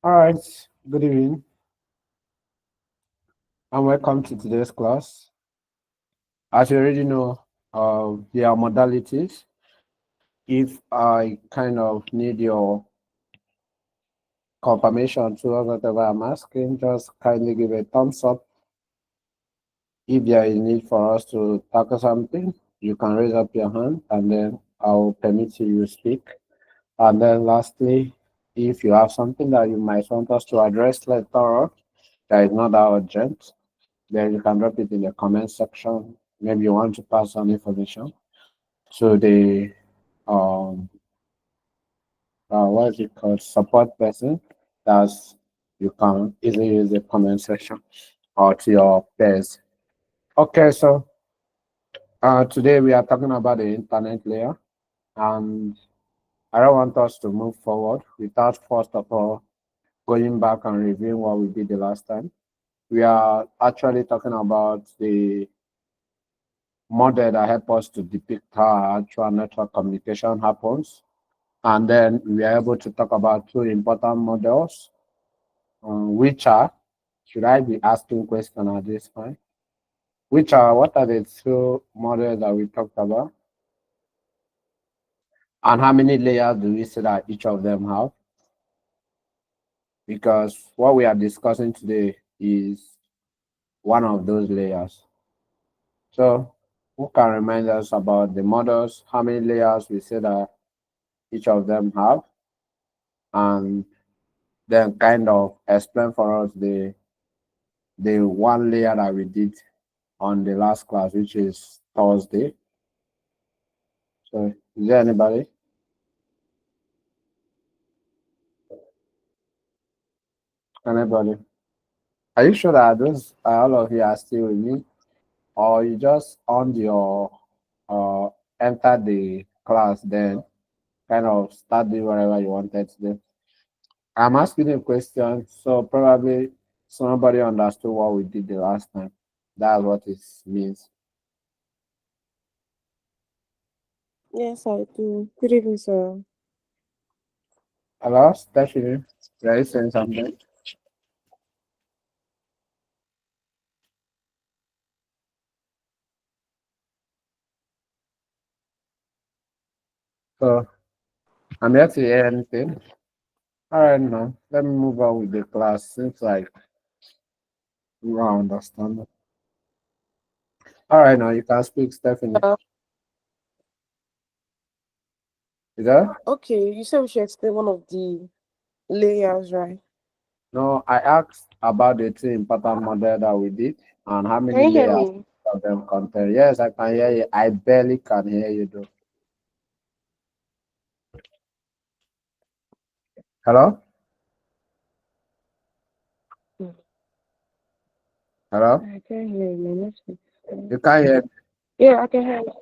All right, good evening and welcome to today's class. As you already know, there are modalities. If I kind of need your confirmation towards whatever I'm asking, just kindly give a thumbs up. If there is need for us to tackle something, you can raise up your hand and then I'll permit you to speak. And then lastly, if you have something that you might want us to address later on that is not that urgent, then you can drop it in the comment section. Maybe you want to pass some information to the um what is it called support person. That's you can easily use the comment section or to your peers. Okay, so today we are talking about the internet layer, and I don't want us to move forward without first of all going back and reviewing what we did the last time. We are actually talking about the model that help us to depict how actual network communication happens. And then we are able to talk about two important models, which are, should I be asking questions at this point? What are the two models that we talked about? And how many layers do we say that each of them have? Because what we are discussing today is one of those layers. So who can remind us about the models, how many layers we say that each of them have, and then kind of explain for us the one layer that we did on the last class, which is Thursday. So is there anybody? Anybody? Are you sure that those all of you are still with me? Or you just on your uh enter the class then kind of start doing whatever you wanted to do? I'm asking a question, so probably somebody understood what we did the last time. That's what it means. Yes, I do. Good evening, sir. Hello, Stephanie. Are you saying something? So I'm here to hear anything. All right, now let me move on with the class. Seems like you don't understand. All right, now you can speak, Stephanie. Uh, Is that? okay, you said we should explain one of the layers, right? No, I asked about the two important model that we did and how Can many you hear layers me? of them contain. Yes, I can hear you. I barely can hear you though. Hello? Hmm. Hello? I can hear you. My network You can't hear me. Yeah, I can hear you.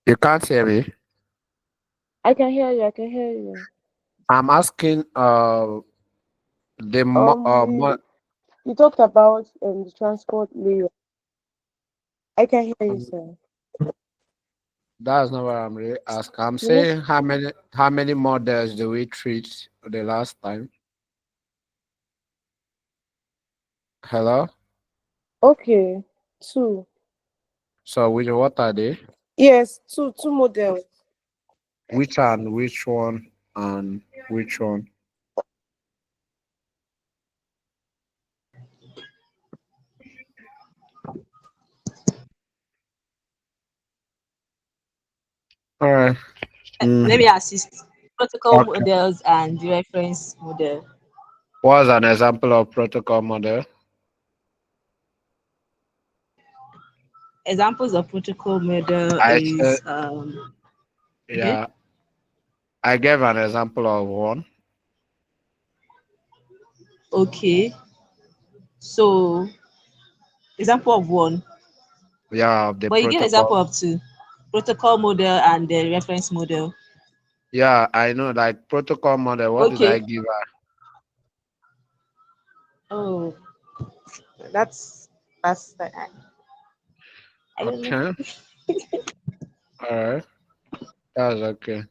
You can't hear me. I can hear you. I can hear you. I'm asking the You you talked about the transport layer. I can hear you, sir. that's not what I'm really asking. I'm The net- saying how many models do we treat the last time? Hello? okay, two. So what are they? Yes, two models. Which one and which one? All right. Let Mm, me assist. Protocol okay. models and the reference model. What's an example of protocol model? Examples of protocol model I said, is okay. yeah, I gave an example of one. Okay. So example of one. Yeah, of the But you give example protocol. of two. Protocol model and the reference model. Yeah, I know. Like protocol model. What did I Okay. give her? Oh, that's I don't know. Okay. All right. That's okay.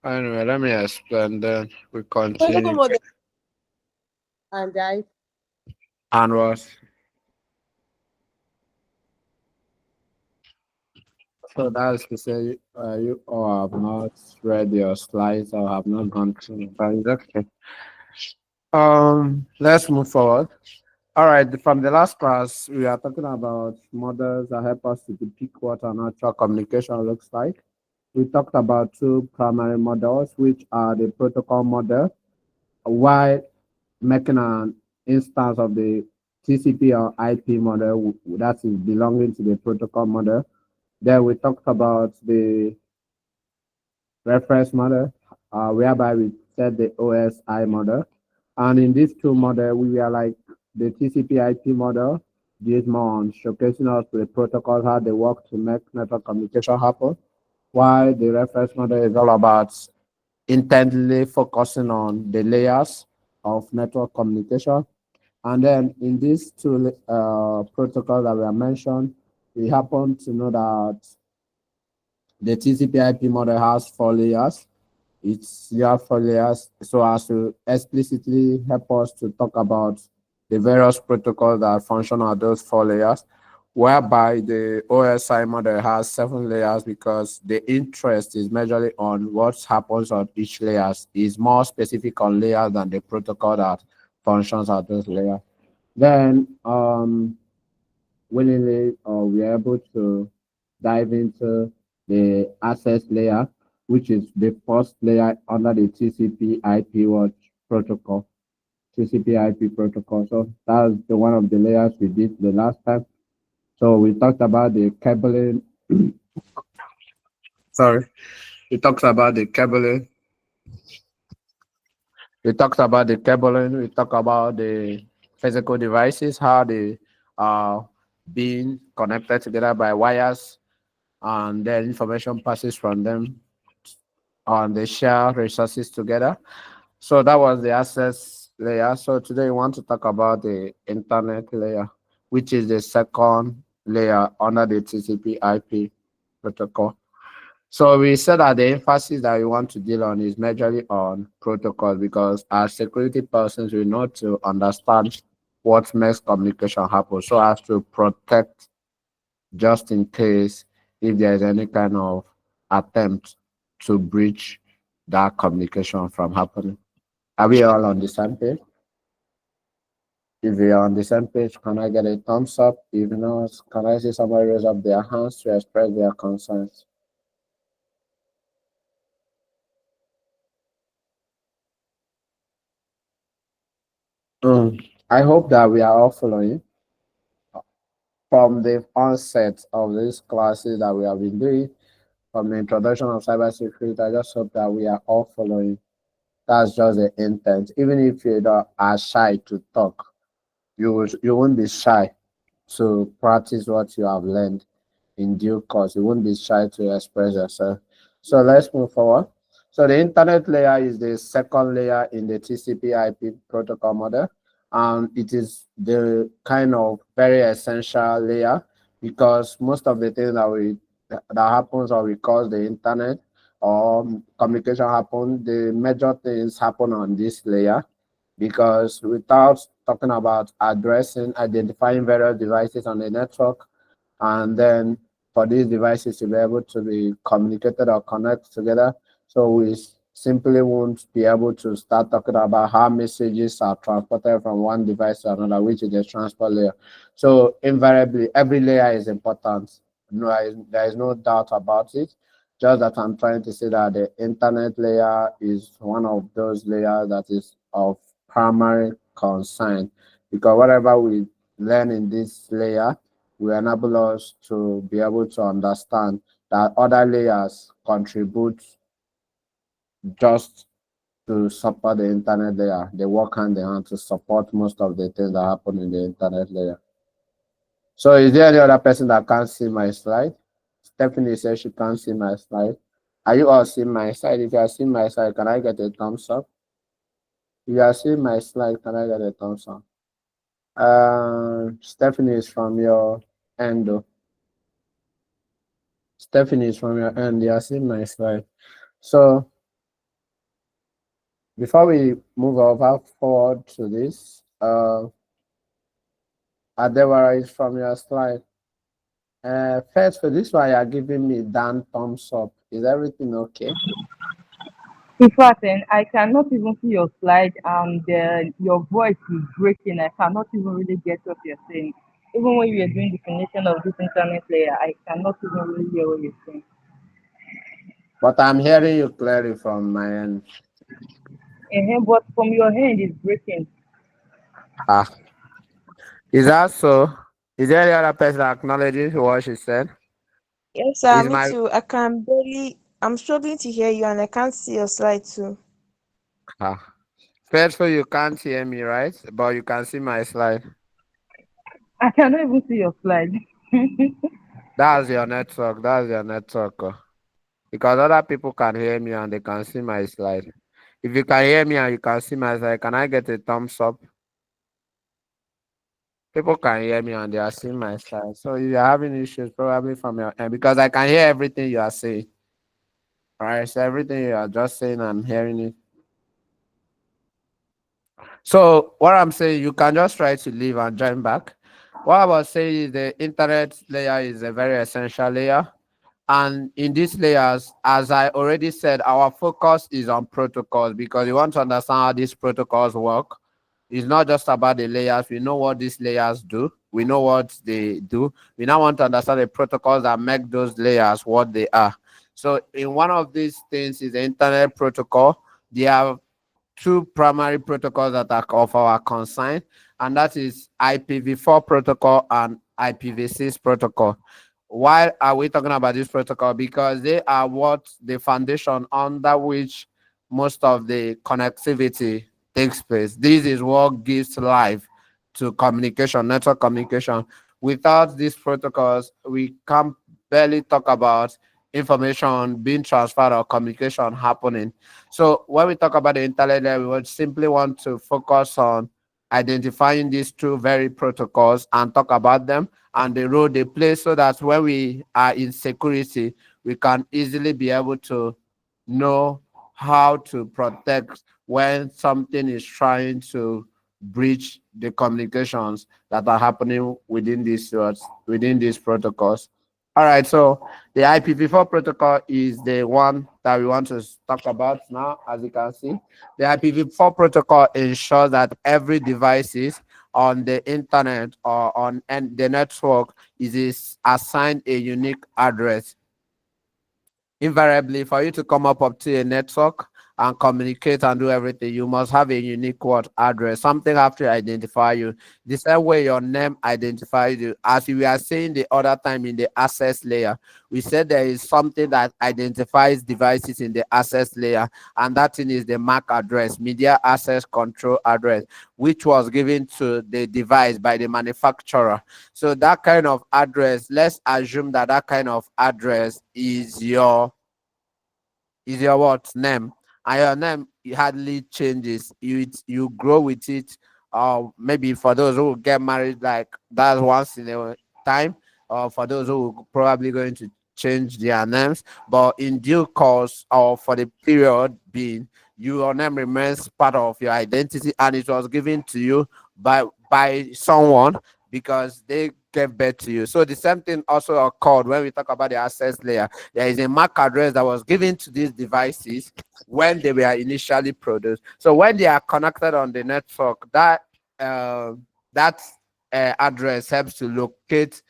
Anyway, let me explain. Then we Protocol continue. model and I And was so that's to say, you all have not read your slides or have not gone through. But it's okay. Let's move forward. All right, from the last class, we are talking about models that help us to depict what an actual communication looks like. We talked about two primary models, which are the protocol model, while making an instance of the TCP or IP model that is belonging to the protocol model. Then we talked about the reference model, whereby we set the OSI model. And in these two models, we are like the TCP/IP model deals more on showcasing us the protocols, how they work to make network communication happen, while the reference model is all about intently focusing on the layers of network communication. And then in these two protocols that were mentioned, we happen to know that the TCP/IP model has 4 layers. It's there 4 layers, so as to explicitly help us to talk about the various protocols that function on those 4 layers, whereby the OSI model has 7 layers because the interest is majorly on what happens on each layers, is more specific on layers than the protocol that functions at those layers. Then willingly we're able to dive into the access layer, which is the first layer under the TCP IP watch protocol. TCP IP protocol. So that's the one of the layers we did the last time. So we talked about the cabling. Sorry, we talked about the cabling. We talked about the cabling. We talked about the physical devices, how they are being connected together by wires, and then information passes from them and they share resources together. So that was the access layer. So today we want to talk about the internet layer, which is the second layer under the TCP IP protocol. So we said that the emphasis that we want to deal on is majorly on protocol because as security persons, we know to understand what makes communication happen so as to protect just in case if there is any kind of attempt to breach that communication from happening. Are we all on the same page? If we are on the same page, can I get a thumbs up? If not, can I see somebody raise up their hands to express their concerns? I hope that we are all following from the onset of these classes that we have been doing, from the introduction of cybersecurity. I just hope that we are all following. That's just the intent. Even if you are shy to talk, you won't be shy to practice what you have learned in due course. You won't be shy to express yourself. So let's move forward. So the internet layer is the second layer in the TCP/IP protocol model, and it is the kind of very essential layer because most of the things that happens or we cause the internet or communication happen, the major things happen on this layer because without talking about addressing, identifying various devices on the network, and then for these devices to be able to be communicated or connect together. So we simply won't be able to start talking about how messages are transported from one device to another, which is the transport layer. So invariably, every layer is important. No, there is no doubt about it. Just that I'm trying to say that the internet layer is one of those layers that is of primary concern because whatever we learn in this layer will enable us to be able to understand that other layers contribute just to support the internet layer. They work hand in hand to support most of the things that happen in the internet layer. So is there any other person that can't see my slide? Stephanie says she can't see my slide. Are you all seeing my slide? If you are seeing my slide, can I get a thumbs up? If you are seeing my slide, can I get a thumbs up? Stephanie is from your end. Though. Stephanie is from your end. You are seeing my slide. So Before we move over forward to this, Adewara is from your slide. First, for this one, you are giving me Dan thumbs up. Is everything okay? In fact, I cannot even see your slide, and your voice is breaking. I cannot even really get what you're saying. Even when you are doing definition of this internet layer, I cannot even really hear what you're saying. But I'm hearing you clearly from my end. But from your hand, it's breaking. Ah, is that so? Is there any other person that acknowledges what she said? Yes, sir, Is me my too. I'm struggling to hear you and I can't see your slide too. ah. First, you can't hear me, right? But you can see my slide. I cannot even see your slide. That's your network. That's your network. Because other people can hear me and they can see my slide. If you can hear me and you can see my slide, can I get a thumbs up? People can hear me and they are seeing my slide. So if you're having issues, probably from your end, because I can hear everything you are saying. All right, so everything you are just saying, I'm hearing it. So what I'm saying, you can just try to leave and join back. What I was saying is the internet layer is a very essential layer. And in these layers, as I already said, our focus is on protocols because you want to understand how these protocols work. It's not just about the layers. We know what these layers do. We know what they do. We now want to understand the protocols that make those layers what they are. So in one of these things is the internet protocol. There are two primary protocols that are of our concern, and that is IPv4 protocol and IPv6 protocol. Why are we talking about this protocol? Because they are what the foundation under which most of the connectivity takes place. This is what gives life to communication, network communication. Without these protocols, we can barely talk about information being transferred or communication happening. So when we talk about the internet layer, we would simply want to focus on identifying these two very protocols and talk about them and the role they play so that when we are in security, we can easily be able to know how to protect when something is trying to breach the communications that are happening within these protocols. All right, so the IPv4 protocol is the one that we want to talk about now. As you can see, the IPv4 protocol ensures that every device on the internet or on the network is assigned a unique address. Invariably, for you to come up to a network and communicate and do everything, you must have a unique word address. Something have to identify you. The same way your name identifies you. As we were saying the other time in the access layer, we said there is something that identifies devices in the access layer, and that thing is the MAC address, media access control address, which was given to the device by the manufacturer. So that kind of address, let's assume that that kind of address is your what name, and your name hardly changes. You grow with it. Maybe for those who get married, like that's once in a time, or for those who probably going to change their names, but in due course or for the period being, your name remains part of your identity, and it was given to you by someone because they gave birth to you. So the same thing also occurred when we talk about the access layer. There is a MAC address that was given to these devices when they were initially produced. So when they are connected on the network, uh, that address helps to locate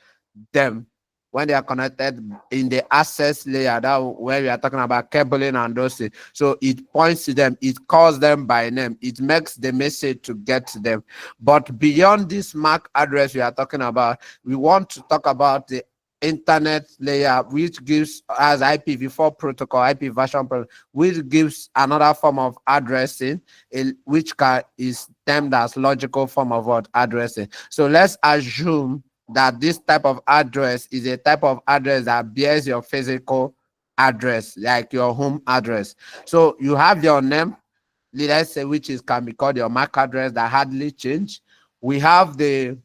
them when they are connected in the access layer, that where we are talking about cabling and those things. So it points to them, it calls them by name, it makes the message to get to them. But beyond this MAC address we are talking about, we want to talk about the internet layer, which gives as IPv4 protocol, IP version protocol, which gives another form of addressing, which is termed as logical form of what addressing. So let's assume that this type of address is a type of address that bears your physical address, like your home address. So you have your name, let's say, which can be called your MAC address that hardly change. We have the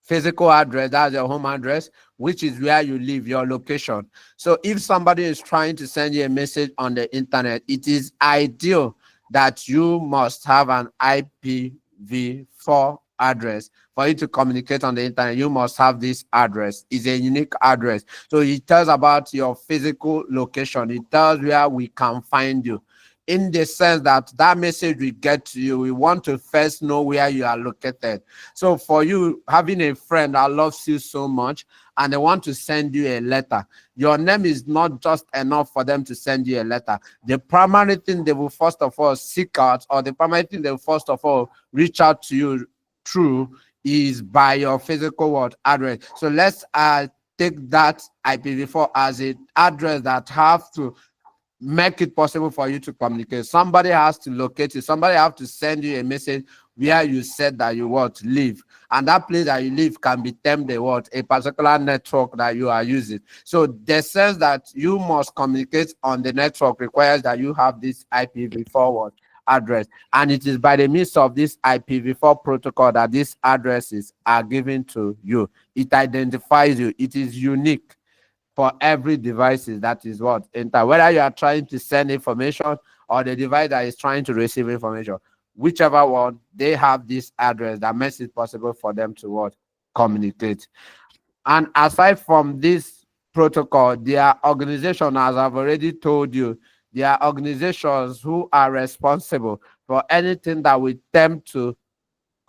physical address, that's your home address, which is where you live, your location. So if somebody is trying to send you a message on the internet, it is ideal that you must have an IPv4 address. For you to communicate on the internet, you must have this address. It's a unique address. So it tells about your physical location. It tells where we can find you. In the sense that that message will get to you, we want to first know where you are located. So for you, having a friend that loves you so much and they want to send you a letter, your name is not just enough for them to send you a letter. The primary thing they will first of all seek out, or the primary thing they will first of all reach out to you through, is by your physical word address. So let's take that IPv4 as an address that have to make it possible for you to communicate. Somebody has to locate you. Somebody has to send you a message where you said that you want to live. And that place that you live can be termed a particular network that you are using. So the sense that you must communicate on the network requires that you have this IPv4 address. And it is by the means of this IPv4 protocol that these addresses are given to you. It identifies you. It is unique for every device that is what enter, whether you are trying to send information or the device that is trying to receive information, whichever one, they have this address that makes it possible for them to what communicate. And aside from this protocol, there are organizations, as I've already told you, there are organizations who are responsible for anything that we attempt to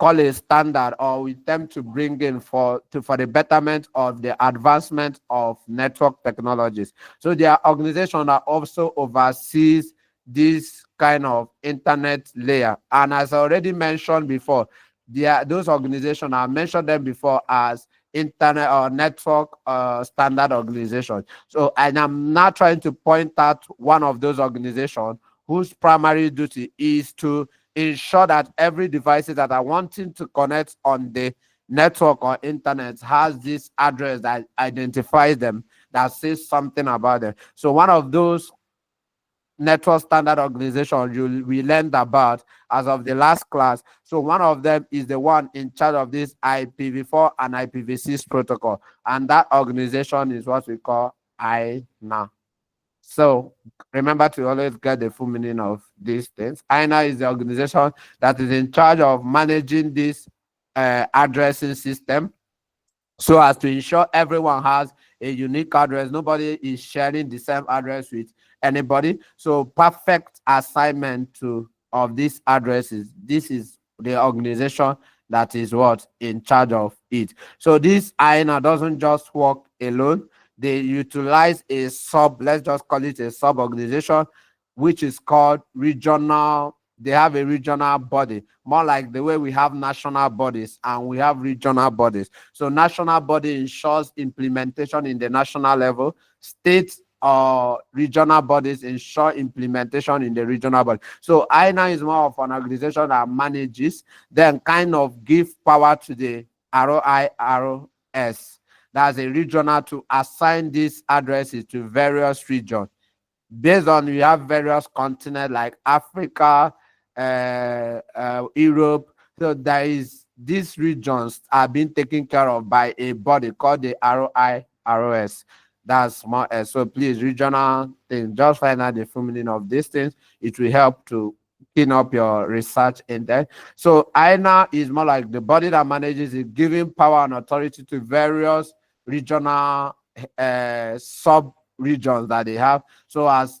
call a standard, or we attempt to bring in for the betterment of the advancement of network technologies. So there are organizations that also oversees this kind of internet layer. And as I already mentioned before, those organizations, I mentioned them before as internet or network standard organizations. So, and I'm now trying to point out one of those organizations whose primary duty is to ensure that every device that are wanting to connect on the network or internet has this address that identifies them, that says something about them. So one of those network standard organizations we learned about as of the last class. So one of them is the one in charge of this IPv4 and IPv6 protocol. And that organization is what we call INA. So remember to always get the full meaning of these things. INA is the organization that is in charge of managing this addressing system, so as to ensure everyone has a unique address. Nobody is sharing the same address with anybody. So perfect assignment of these addresses. This is the organization that is what in charge of it. So this INA doesn't just work alone. They utilize let's just call it a sub organization, which is called regional. They have a regional body, more like the way we have national bodies and we have regional bodies. So national body ensures implementation in the national level. State or regional bodies ensure implementation in the regional body. So INA is more of an organization that manages, then kind of give power to the ROIROS. That's a regional to assign these addresses to various regions. Based on, we have various continents like Africa, Europe. So there is, these regions are being taken care of by a body called the ROIROS. That's more. So please, regional thing, just find out the full meaning of these things. It will help to clean up your research in there. So INA is more like the body that manages it, giving power and authority to various regional sub regions that they have. So as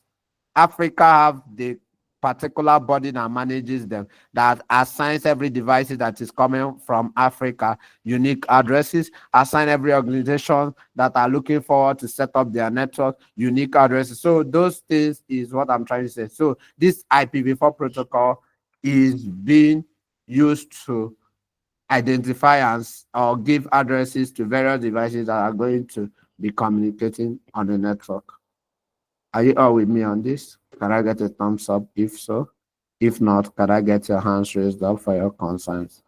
Africa have the particular body that manages them, that assigns every device that is coming from Africa unique addresses, assign every organization that are looking forward to set up their network unique addresses. So those things is what I'm trying to say. So this IPv4 protocol is being used to identify or give addresses to various devices that are going to be communicating on the network. Are you all with me on this? Can I get a thumbs up if so? If not, can I get your hands raised up for your concerns?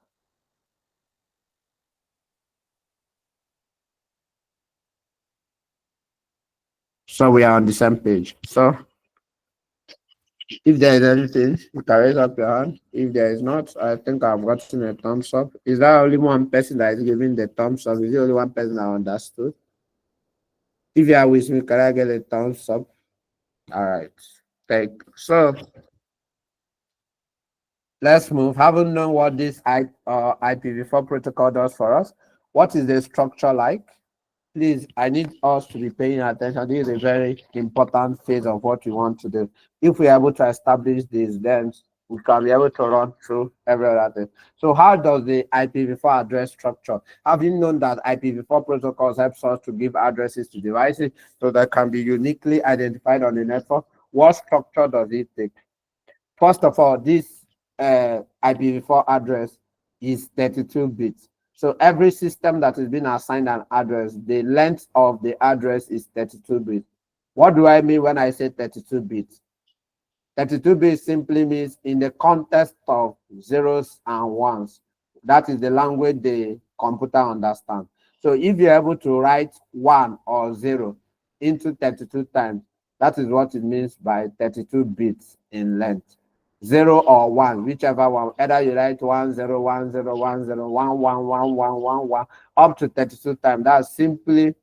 So we are on the same page. So if there is anything, you can raise up your hand. If there is not, I think I've gotten a thumbs up. Is there only one person that is giving the thumbs up? Is there only one person that understood? If you are with me, can I get a thumbs up? All right. So let's move. Haven't known what this IPv4 protocol does for us. What is the structure like? Please, I need us to be paying attention. This is a very important phase of what we want to do. If we are able to establish this, then we can be able to run through every other thing. So how does the IPv4 address structure? Have you known that IPv4 protocols helps us to give addresses to devices so that can be uniquely identified on the network? What structure does it take? First of all, this IPv4 address is 32 bits. So every system that is being assigned an address, the length of the address is 32 bits. What do I mean when I say 32 bits? 32 bits simply means in the context of zeros and ones. That is the language the computer understands. So if you're able to write 1 or 0 into 32 times, that is what it means by 32 bits in length. 0 or 1, whichever one, either you write 1 0 1 0 1 0 1 1 1 1 1 1 up to 32 times. That's simply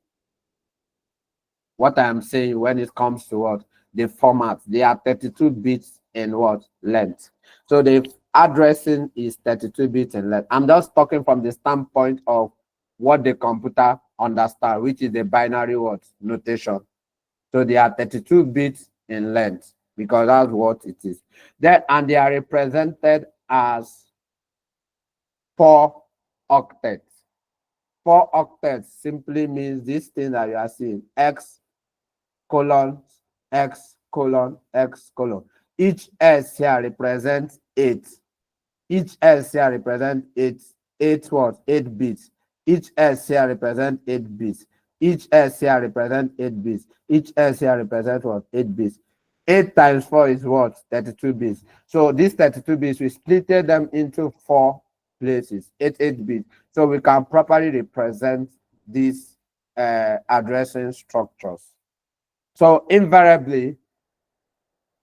what I'm saying when it comes to what the format. They are 32 bits in what length. So the addressing is 32 bits in length. I'm just talking from the standpoint of what the computer understands, which is the binary word notation. So they are 32 bits in length because that's what it is. Then, and they are represented as 4 octets. 4 octets simply means this thing that you are seeing, X colon, X colon, X colon. Each S here represents 8. Each S here represents 8 what? 8 bits. Each S here represents 8 bits. Each S here represents 8 bits. Each S here represents what? 8 bits. 8 times 4 is what? 32 bits. So these 32 bits, we splitted them into 4 places, 8 bits. So we can properly represent these addressing structures. So invariably,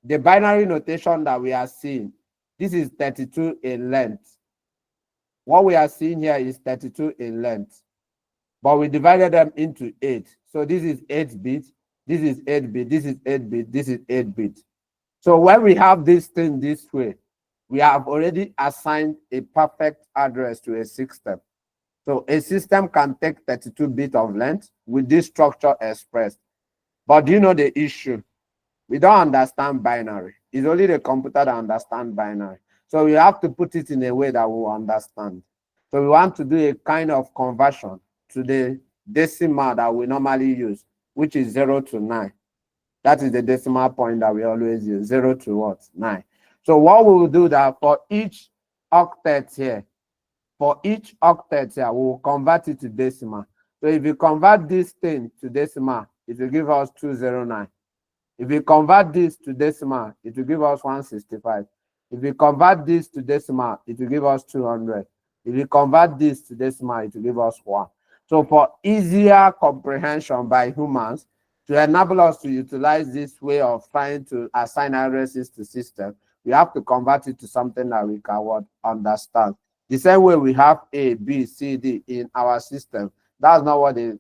the binary notation that we are seeing, this is 32 in length. What we are seeing here is 32 in length, but we divided them into 8. So this is 8 bits, this is 8 bits, this is 8 bits, this is 8 bits. So when we have this thing this way, we have already assigned a perfect address to a system. So a system can take 32 bits of length with this structure expressed. But do you know the issue? We don't understand binary. It's only the computer that understands binary. So we have to put it in a way that we will understand. So we want to do a kind of conversion to the decimal that we normally use, which is 0 to 9. That is the decimal point that we always use, 0 to what? 9. So what we will do that for each octet here, we will convert it to decimal. So if you convert this thing to decimal, it will give us 209. If we convert this to decimal, it will give us 165. If we convert this to decimal, it will give us 200. If we convert this to decimal, it will give us 1. So for easier comprehension by humans, to enable us to utilize this way of trying to assign addresses to systems, we have to convert it to something that we can understand. The same way we have A, B, C, D in our system, that's not what the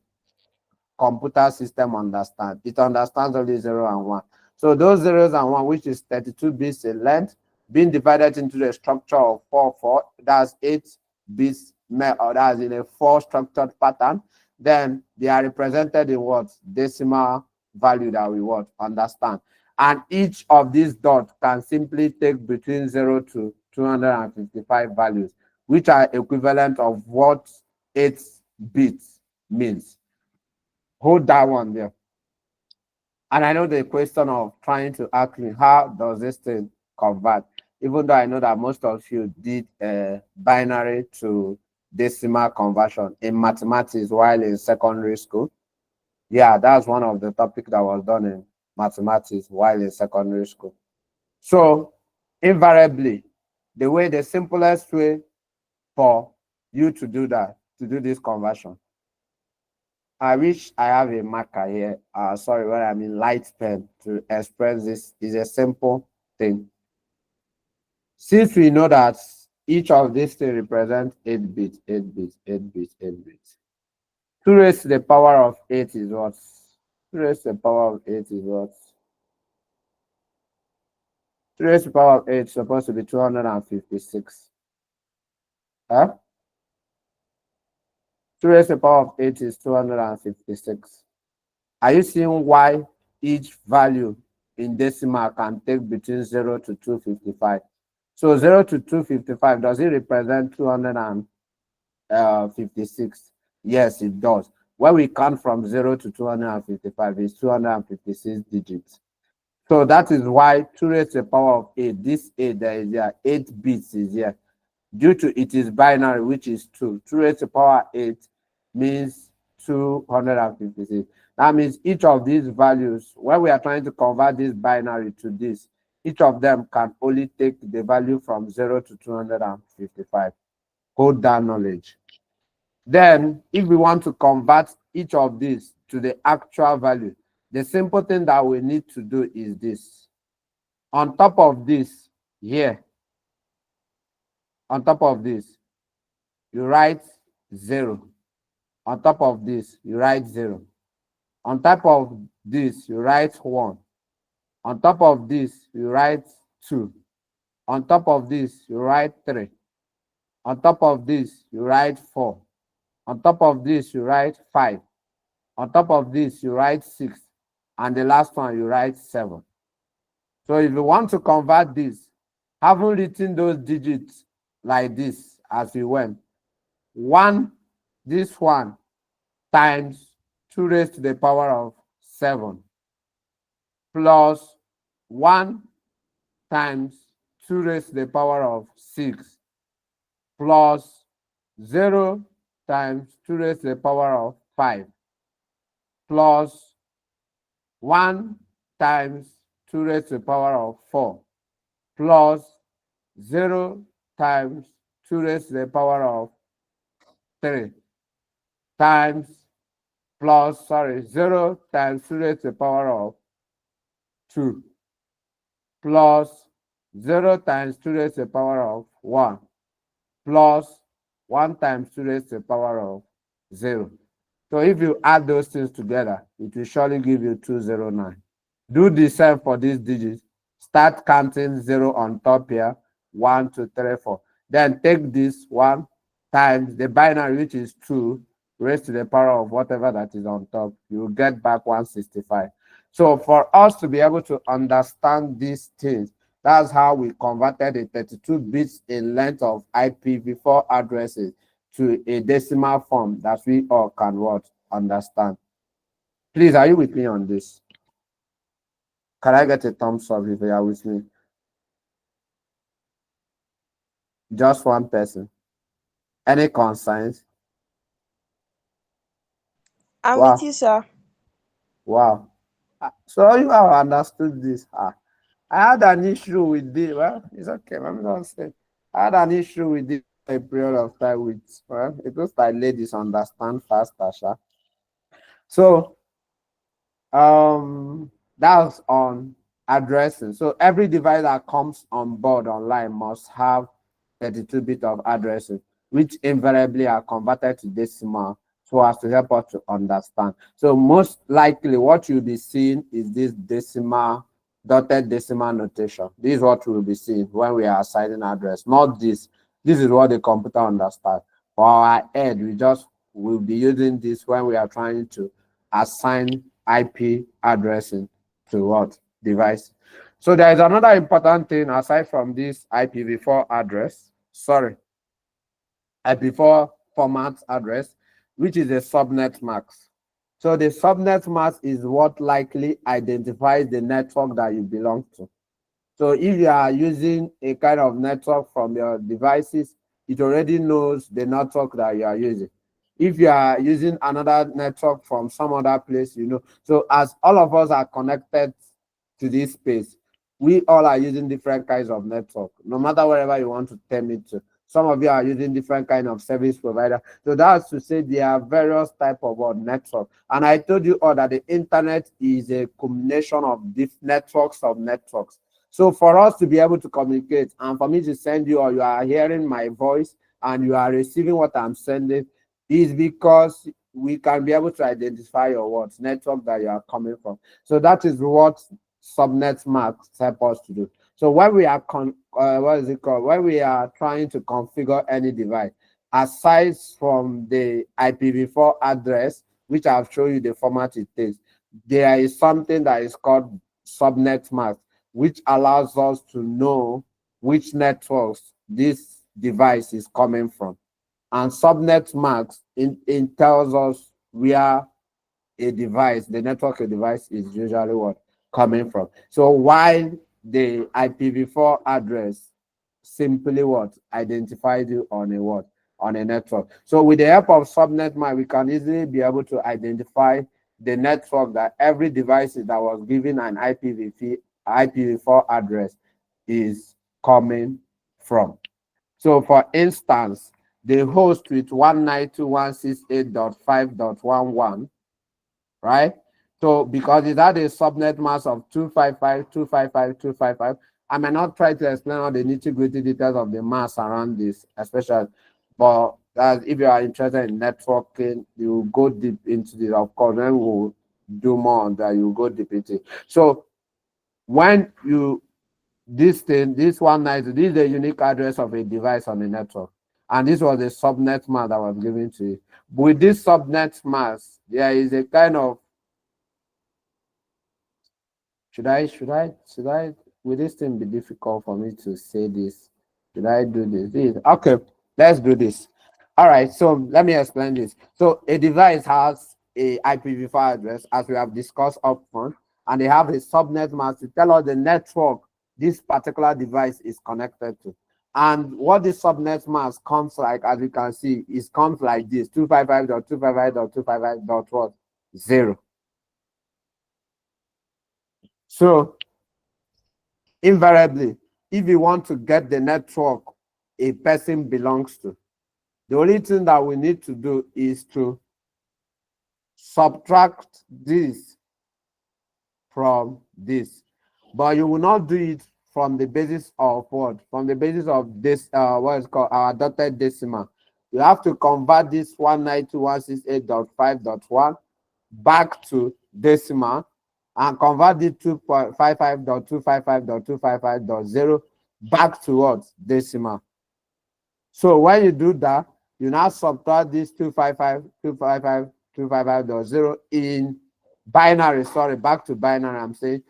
computer system understands. It understands only 0 and 1. So those zeros and 1, which is 32 bits in length, being divided into the structure of 4, 4, that's 8 bits, or that's in a 4 structured pattern. Then they are represented in what? Decimal value that we understand. And each of these dots can simply take between 0 to 255 values, which are equivalent of what 8 bits means. Hold that one there. And I know the question of trying to ask me, how does this thing convert? Even though I know that most of you did binary to decimal conversion in mathematics while in secondary school. Yeah, that's one of the topics that was done in mathematics while in secondary school. So invariably, the simplest way for you to do that, to do this conversion, I wish I have a marker here. Sorry, when I mean light pen to express this is a simple thing. Since we know that each of these things represents 8 bits, 8 bits, 8 bits, 8 bits. 2 raised to the power of 8 is what? 2 raised to the power of 8 is what? 2 raised to the power of 8 is supposed to be 256. Huh? 2 raised to the power of 8 is 256. Are you seeing why each value in decimal can take between 0 to 255? So 0 to 255, does it represent 256? Yes, it does. When we count from 0 to 255, it's 256 digits. So that is why 2 raised to the power of 8, this 8 there is here, 8 bits is here. Due to it is binary, which is 2. 2 raised to the power 8 means 256. That means each of these values, when we are trying to convert this binary to this, each of them can only take the value from 0 to 255. Hold that knowledge. Then, if we want to convert each of these to the actual value, the simple thing that we need to do is this. On top of this, here, on top of this, you write 0. On top of this, you write 0. On top of this, you write 1. On top of this, you write 2. On top of this, you write 3. On top of this, you write 4. On top of this, you write 5. On top of this, you write 6. And the last one, you write 7. So if you want to convert this, having written those digits like this as we went, this one times 2 raised to the power of 7 plus 1 times 2 raised to the power of 6 plus 0 times 2 raised to the power of 5 plus 1 times 2 raised to the power of 4 plus 0 times 2 raised to the power of 3 times 0 times 2 raised to the power of 2 plus 0 times 2 raised to the power of 1 plus 1 times 2 raised to the power of 0. So if you add those things together, it will surely give you 209. Do the same for these digits. Start counting 0 on top here, 1, 2, 3, 4. Then take this 1 times the binary, which is 2, raised to the power of whatever that is on top. You will get back 165. So for us to be able to understand these things, that's how we converted a 32 bits in length of IPv4 addresses to a decimal form that we all can understand. Please, are you with me on this? Can I get a thumbs up if you are with me? Just one person. Any concerns? I'm Wow. with you, sir. Wow. So you have understood this. I had an issue with this. Well, it's okay. Let me not say. I had an issue with this a period of time with, well, it looks like ladies understand faster, Sha. So, that's on addressing. So every device that comes on board online must have 32-bit of addressing, which invariably are converted to decimal so as to help us to understand. So most likely what you'll be seeing is this decimal, dotted decimal notation. This is what we'll be seeing when we are assigning address, not this. This is what the computer understands. For our head, we'll be using this when we are trying to assign IP addressing to what device. So there is another important thing aside from this IPv4 address, IPv4 format address, which is a subnet mask. So the subnet mask is what likely identifies the network that you belong to. So if you are using a kind of network from your devices, it already knows the network that you are using. If you are using another network from some other place, you know. So as all of us are connected to this space, we all are using different kinds of network, no matter wherever you want to term it to. Some of you are using different kind of service provider. So that's to say there are various type of network. And I told you all that the internet is a combination of networks of networks. So for us to be able to communicate and for me to send you, or you are hearing my voice and you are receiving what I'm sending, is because we can be able to identify your words, network that you are coming from. So that is what subnet masks help us to do. So when we are what is it called? When we are trying to configure any device, aside from the IPv4 address, which I've shown you the format it takes, there is something that is called subnet mask, which allows us to know which networks this device is coming from. And subnet mask it tells us where a device, the network a device is usually what coming from. So while the IPv4 address simply what identifies you on a what on a network. So with the help of subnet mask, we can easily be able to identify the network that every device that was given an IPv4 address is coming from. So for instance, the host with 192.168.5.11, right? So because it had a subnet mask of 255.255.255, I may not try to explain all the nitty-gritty details of the mask around this, especially, but if you are interested in networking, you go deep into this. Of course, then we'll do more on that. You go deep into it. So when you this 192, this is the unique address of a device on the network. And this was a subnet mask that was given to you. With this subnet mask, there is a kind of should I will this thing be difficult for me to say this? Should I do this? Okay, let's do this. All right, so let me explain this. So a device has a IPv4 address, as we have discussed up front, and they have a subnet mask to tell us the network this particular device is connected to. And what this subnet mask comes like, as you can see, is comes like this: 255.255.255.0. So invariably, if you want to get the network a person belongs to, the only thing that we need to do is to subtract this from this. But you will not do it from the basis of what? From the basis of this, what is called our dotted decimal. You have to convert this 192.168.5.1 back to decimal and convert it 2.55.255.255.0 back to what? Decimal. So when you do that, you now subtract this 255.255.0 in binary, sorry, back to binary. I'm saying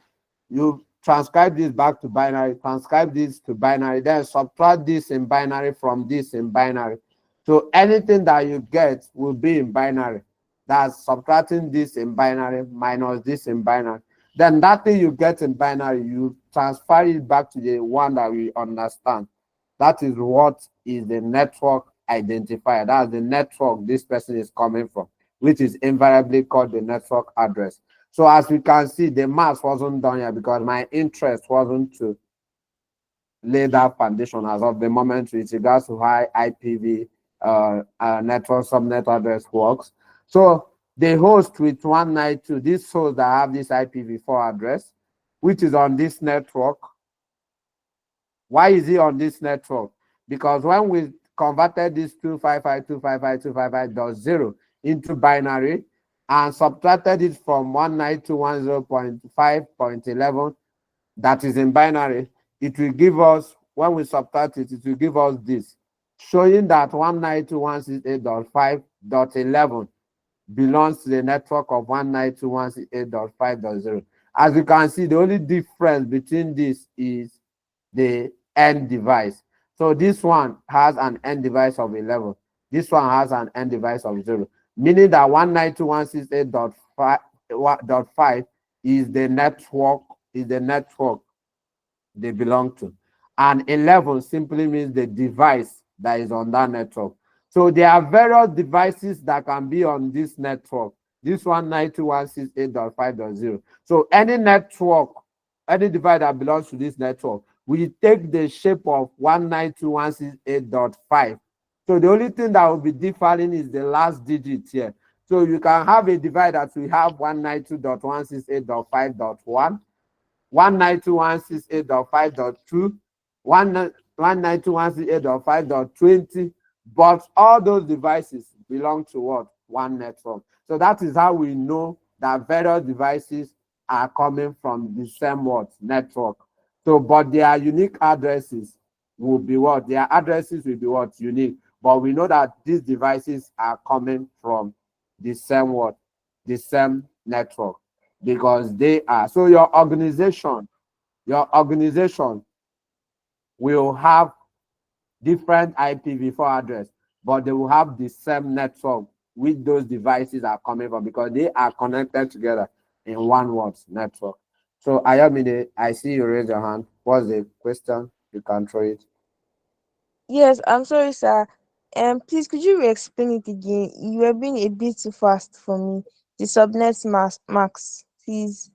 you transcribe this back to binary, transcribe this to binary, then subtract this in binary from this in binary. So anything that you get will be in binary. That's subtracting this in binary minus this in binary. Then that thing you get in binary, you transfer it back to the one that we understand. That is what is the network identifier. That's the network this person is coming from, which is invariably called the network address. So as we can see, the math wasn't done yet because my interest wasn't to lay that foundation as of the moment with regards to how IPv network subnet address works. So the host with 192, this host that have this IPv4 address, which is on this network. Why is he on this network? Because when we converted this 255.255.255.0 into binary and subtracted it from 192.1.0.5.11 that is in binary, it will give us, when we subtract it, it will give us this, showing that 192.168.5.11 belongs to the network of 192.168.5.0. As you can see, the only difference between this is the end device. So this one has an end device of 11. This one has an end device of 0, meaning that 192.168.5 is the network they belong to. And 11 simply means the device that is on that network. So there are various devices that can be on this network. This 192.168.5.0. So any network, any device that belongs to this network, we take the shape of 192.168.5. So the only thing that will be differing is the last digit here. So you can have a device that we have 192.168.5.1, 192.168.5.2, 192.168.5.20, but all those devices belong to what? One network. So that is how we know that various devices are coming from the same what? Network. So, but their unique addresses will be what? Their addresses will be what? Unique. But we know that these devices are coming from the same what? The same network, because they are. So your organization will have different IPv4 address, but they will have the same network which those devices are coming from, because they are connected together in one word network. So Ayomide, I see you raise your hand. What's the question? You can throw it. Yes, I'm sorry, sir. Please, could you re-explain it again? You were being a bit too fast for me. The subnet max, please.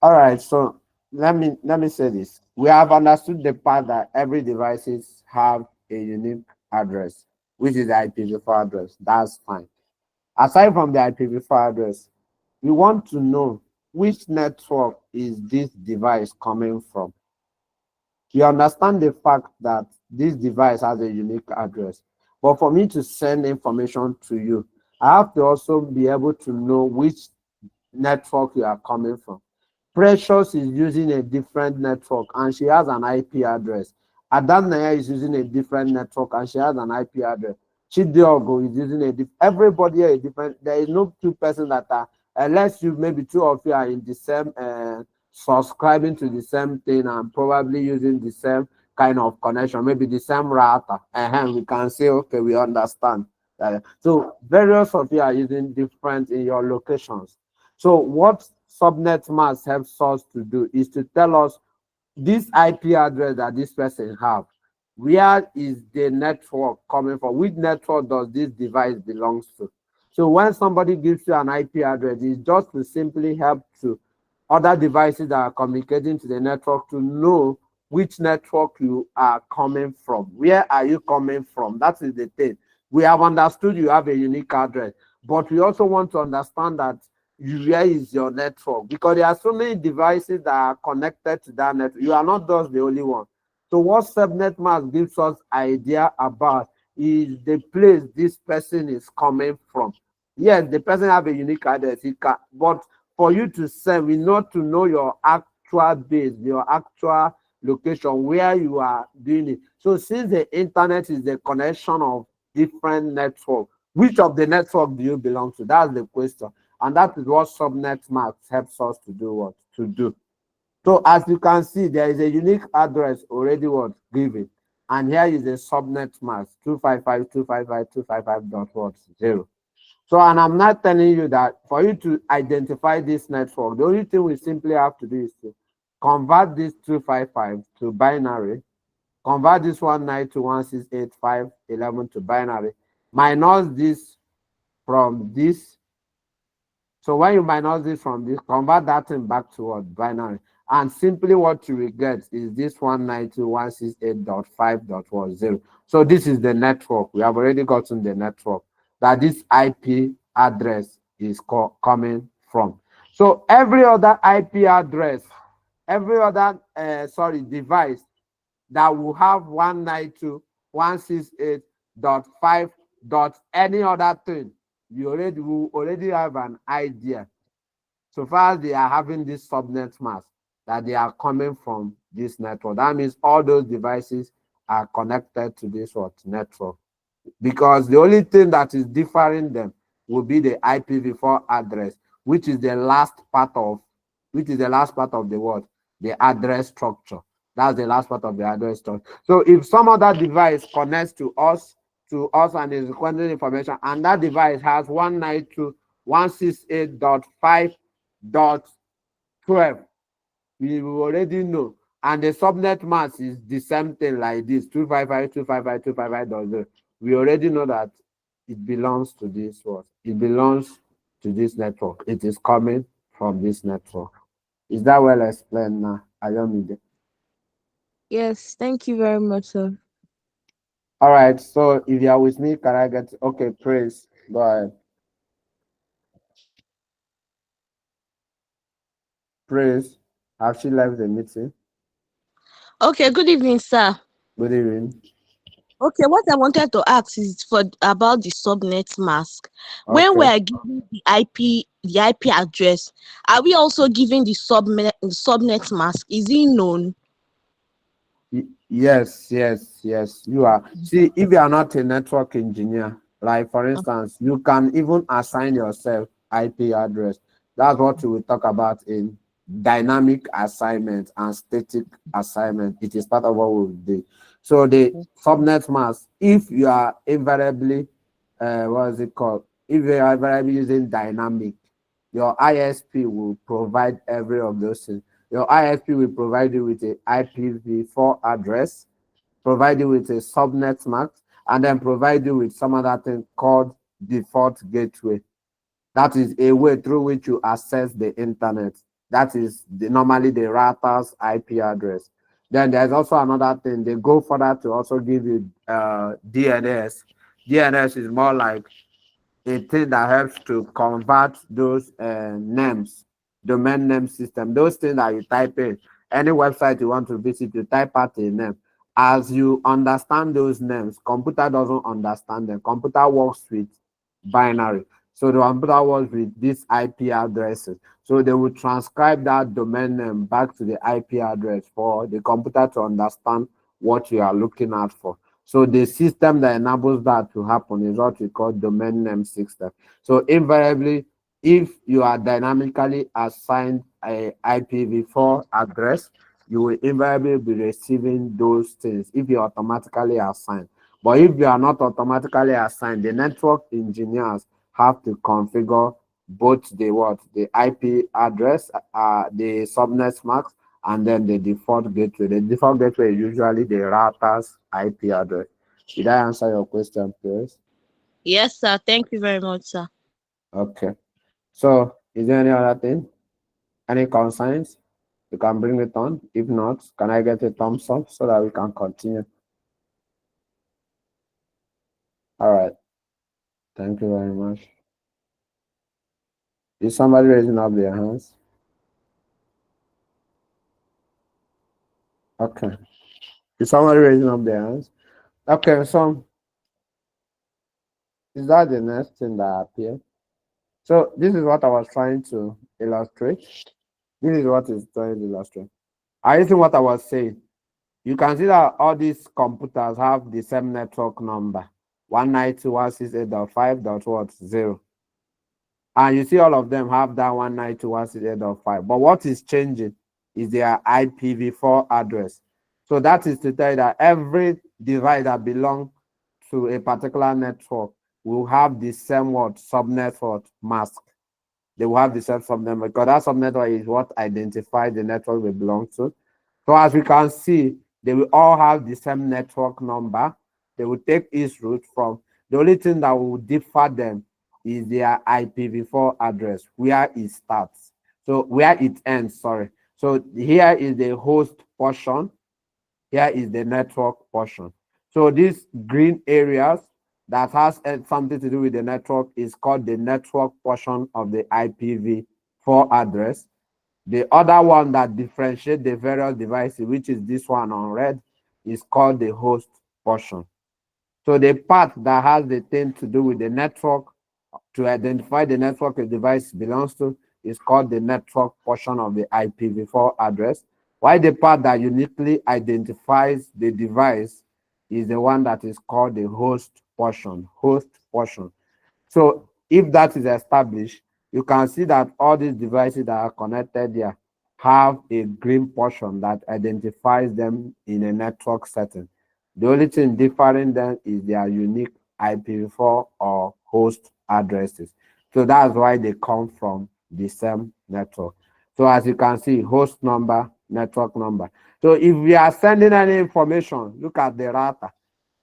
All right, so let me say this. We have understood the part that every devices have a unique address, which is the IPv4 address. That's fine. Aside from the IPv4 address, we want to know which network is this device coming from. You understand the fact that this device has a unique address, but for me to send information to you, I have to also be able to know which network you are coming from. Precious is using a different network and she has an IP address. Adanaya is using a different network and she has an IP address. Chidiogo is using a different. Everybody are a different. There is no two persons that are, unless you maybe two of you are in the same subscribing to the same thing and probably using the same kind of connection, maybe the same router. And we can say, okay, we understand. So various of you are using different in your locations. So what subnet mask helps us to do is to tell us this IP address that this person have. Where is the network coming from? Which network does this device belongs to? So when somebody gives you an IP address, it's just to simply help to other devices that are communicating to the network to know which network you are coming from. Where are you coming from? That is the thing. We have understood you have a unique address, but we also want to understand that where is your network, because there are so many devices that are connected to that network. You are not just the only one. So what subnet mask gives us idea about is the place this person is coming from. Yes, the person have a unique address, but for you to send, we need to know your actual base, your actual location, where you are doing it. So since the internet is the connection of different network, which of the network do you belong to? That's the question. And that is what subnet mask helps us to do what? To do. So as you can see, there is a unique address already what given. And here is a subnet mask 255.255.255.0. So, and I'm not telling you that for you to identify this network, the only thing we simply have to do is to convert this 255 to binary, convert this 192.168.5.11 to binary, minus this from this. So when you minus this from this, convert that thing back to what? Binary. And simply what you will get is this 192.168.5.10. So this is the network. We have already gotten the network that this IP address is coming from. So every other IP address, every other device that will have 192.168.5 dot any other thing, you will already have an idea, so far as they are having this subnet mask, that they are coming from this network. That means all those devices are connected to this what network, because the only thing that is differing them will be the IPv4 address, which is the last part of the word, the address structure. That's the last part of the address structure. So if some other device connects to us and is requesting information, and that device has 192.168.5.12, we will already know. And the subnet mask is the same thing like this, 255.255.255.0. We already know that it belongs to this what? It belongs to this network. It is coming from this network. Is that well explained now, Ayomide? Yes, thank you very much, sir. All right, so if you are with me, can I get, okay, praise. Go ahead. Praise. Have she left the meeting? Okay, good evening, sir. Good evening. Okay, what I wanted to ask is for about the subnet mask. When we Okay. are giving the IP address, are we also giving the subnet mask? Is it known? Yes. You are. See, if you are not a network engineer, like for instance, you can even assign yourself IP address. That's what we will talk about in dynamic assignment and static assignment. It is part of what we will do. So the subnet mask, if you are invariably, what is it called? If you are invariably using dynamic, your ISP will provide every of those things. Your ISP will provide you with a IPv4 address, provide you with a subnet mask, and then provide you with some other thing called default gateway. That is a way through which you access the internet. That is normally the router's IP address. Then there's also another thing. They go further to also give you DNS. DNS is more like a thing that helps to convert those names, domain name system, those things that you type in. Any website you want to visit, you type out a name. As you understand those names, computer doesn't understand them. Computer works with binary. So the computer works with these IP addresses. So they will transcribe that domain name back to the IP address for the computer to understand what you are looking at for. So the system that enables that to happen is what we call domain name system. So invariably, if you are dynamically assigned a IPv4 address, you will invariably be receiving those things if you automatically assign. But if you are not automatically assigned, the network engineers have to configure both the IP address, the subnet mask, and then the default gateway. The default gateway is usually the router's IP address. Did I answer your question, please? Yes, sir. Thank you very much, sir. Okay. So, is there any other thing? Any concerns? You can bring it on. If not, can I get a thumbs up so that we can continue? All right. Thank you very much. Is somebody raising up their hands? Okay. Is somebody raising up their hands? Okay, so is that the next thing that appeared? So this is what I was trying to illustrate. This is what is trying to illustrate. Are you seeing what I was saying? You can see that all these computers have the same network number, 192.168.5.0. And you see all of them have that 192.168.5. But what is changing is their IPv4 address. So that is to tell you that every device that belongs to a particular network will have the same subnetwork mask. They will have the same subnetwork because that subnetwork is what identifies the network they belong to. So as we can see, they will all have the same network number. They will take its root from. The only thing that will differ them is their IPv4 address, where it starts. So where it ends, sorry. So here is the host portion. Here is the network portion. So these green areas that has something to do with the network is called the network portion of the IPv4 address. The other one that differentiates the various devices, which is this one on red, is called the host portion. So the part that has the thing to do with the network to identify the network a device belongs to is called the network portion of the IPv4 address, while the part that uniquely identifies the device is the one that is called the host portion. Host portion. So if that is established, you can see that all these devices that are connected here have a green portion that identifies them in a network setting. The only thing differing them is their unique IPv4 or host addresses. So that's why they come from the same network. So as you can see, host number, network number. So if we are sending any information, look at the router.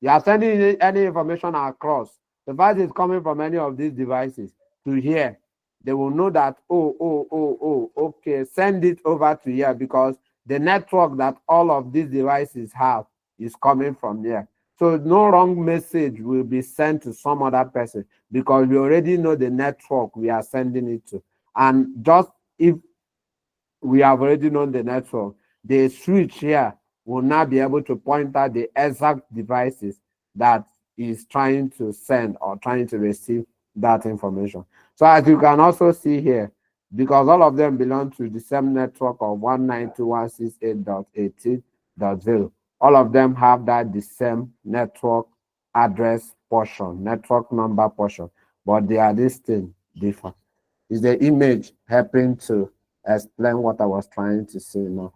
You are sending any information across. The device is coming from any of these devices to here. They will know that, okay, send it over to here because the network that all of these devices have is coming from there. So no wrong message will be sent to some other person because we already know the network we are sending it to. And just if we have already known the network, the switch here will now be able to point out the exact devices that is trying to send or trying to receive that information. So as you can also see here, because all of them belong to the same network of 192.168.18.0, all of them have that the same network address portion, network number portion, but they are distinct, different. Is the image helping to explain what I was trying to say now?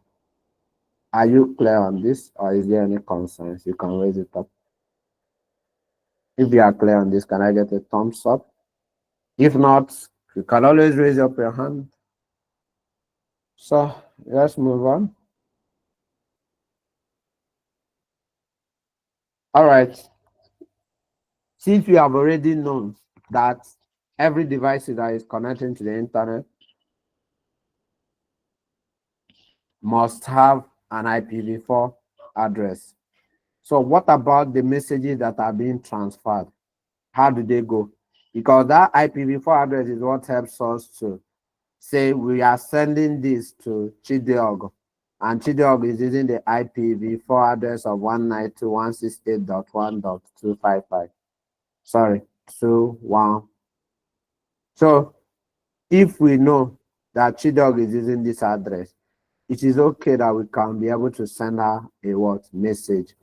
Are you clear on this, or is there any concerns? You can raise it up. If you are clear on this, can I get a thumbs up? If not, you can always raise up your hand. So let's move on. All right. Since we have already known that every device that is connecting to the internet must have an IPv4 address. So what about the messages that are being transferred? How do they go? Because that IPv4 address is what helps us to say we are sending this to Chideog, and Chideog is using the IPv4 address of 192.168.1.255. Sorry, 21. So if we know that Chideog is using this address, it is okay that we can be able to send her a what message.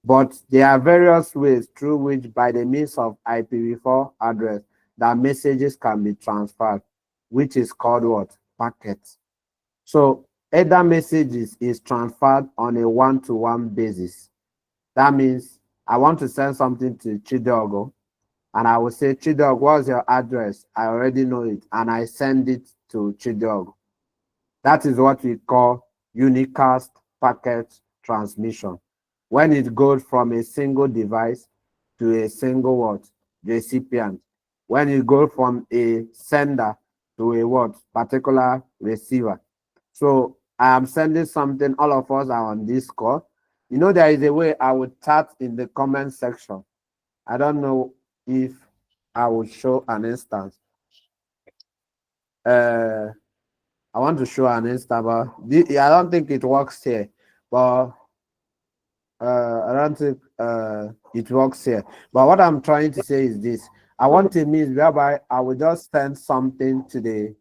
But there are various ways through which, by the means of IPv4 address, that messages can be transferred, which is called what? Packets. So either messages is transferred on a one-to-one basis. That means I want to send something to Chidogo, and I will say, Chidog, what's your address? I already know it, and I send it to Chidog. That is what we call unicast packet transmission. When it goes from a single device to a single what? Recipient. When it goes from a sender to a what? Particular receiver. So I am sending something, all of us are on this call. You know, there is a way I would chat in the comment section. I don't know if I will show an instance. I want to show an instance, but I don't think it works here. But I don't think it works here. But what I'm trying to say is this: I want a means whereby I will just send something to the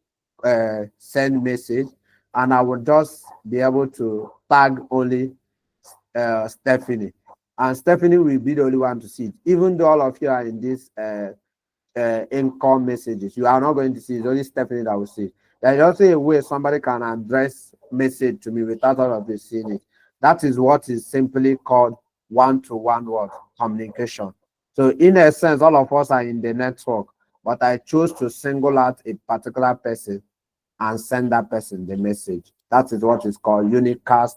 send message, and I will just be able to tag only Stephanie, and Stephanie will be the only one to see it. Even though all of you are in this income messages, you are not going to see it. It's only Stephanie that will see it. There is also a way somebody can address message to me without all of you seeing it. That is what is simply called one-to-one word communication. So in a sense, all of us are in the network, but I chose to single out a particular person and send that person the message. That is what is called unicast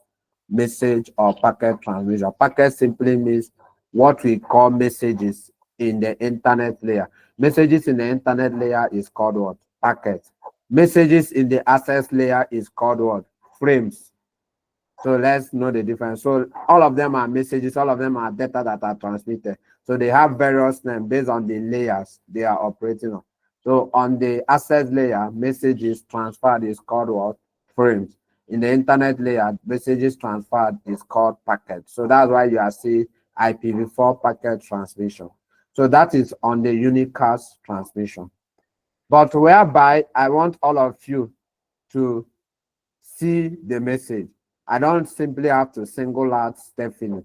message or packet transmission. Packet simply means what we call messages in the internet layer. Messages in the internet layer is called what? Packet. Messages in the access layer is called what? Frames. So let's know the difference. So all of them are messages, all of them are data that are transmitted. So they have various names based on the layers they are operating on. So on the access layer, messages transferred is called what? Frames. In the internet layer, messages transferred is called packets. So that's why you are seeing IPv4 packet transmission. So that is on the unicast transmission. But whereby I want all of you to see the message. I don't simply have to single out Stephanie.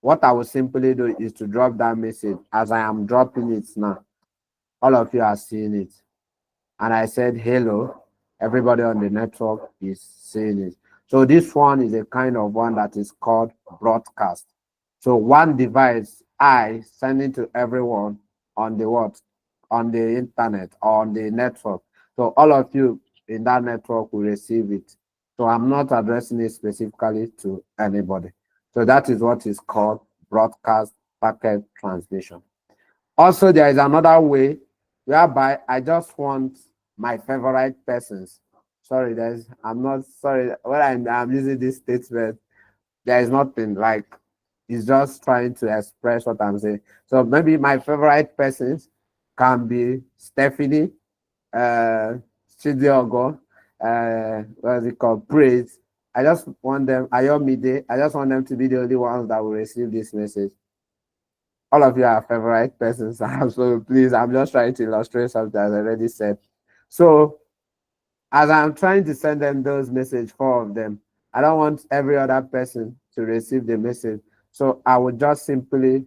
What I will simply do is to drop that message as I am dropping it now. All of you are seeing it. And I said, hello, everybody on the network is seeing it. So this one is a kind of one that is called broadcast. So one device, I send it to everyone on the what? On the internet or on the network. So all of you in that network will receive it. So I'm not addressing it specifically to anybody. So that is what is called broadcast packet transmission. Also, there is another way whereby I just want my favorite persons. Sorry, I'm not sorry when I'm using this statement. There is nothing like it's just trying to express what I'm saying. So maybe my favorite persons can be Stephanie, Chidiogo, what is it called? Praise. I just want them, Ayomide, I just want them to be the only ones that will receive this message. All of you are favorite persons. So please, I'm just trying to illustrate something as I already said. So as I'm trying to send them those messages, 4 of them, I don't want every other person to receive the message. So I would just simply,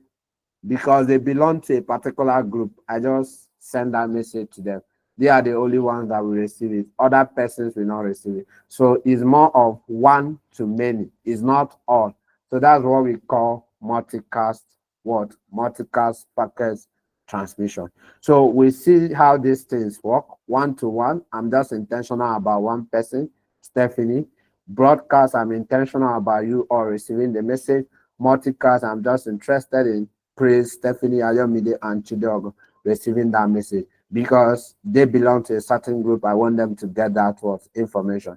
because they belong to a particular group, I just send that message to them. They are the only ones that will receive it. Other persons will not receive it. So it's more of one to many. It's not all. So that's what we call multicast what? Multicast packet transmission. So we see how these things work. One to one, I'm just intentional about one person, Stephanie. Broadcast, I'm intentional about you all receiving the message. Multicast, I'm just interested in Praise, Stephanie, Ayomide, and Chidog receiving that message because they belong to a certain group. I want them to get that what information,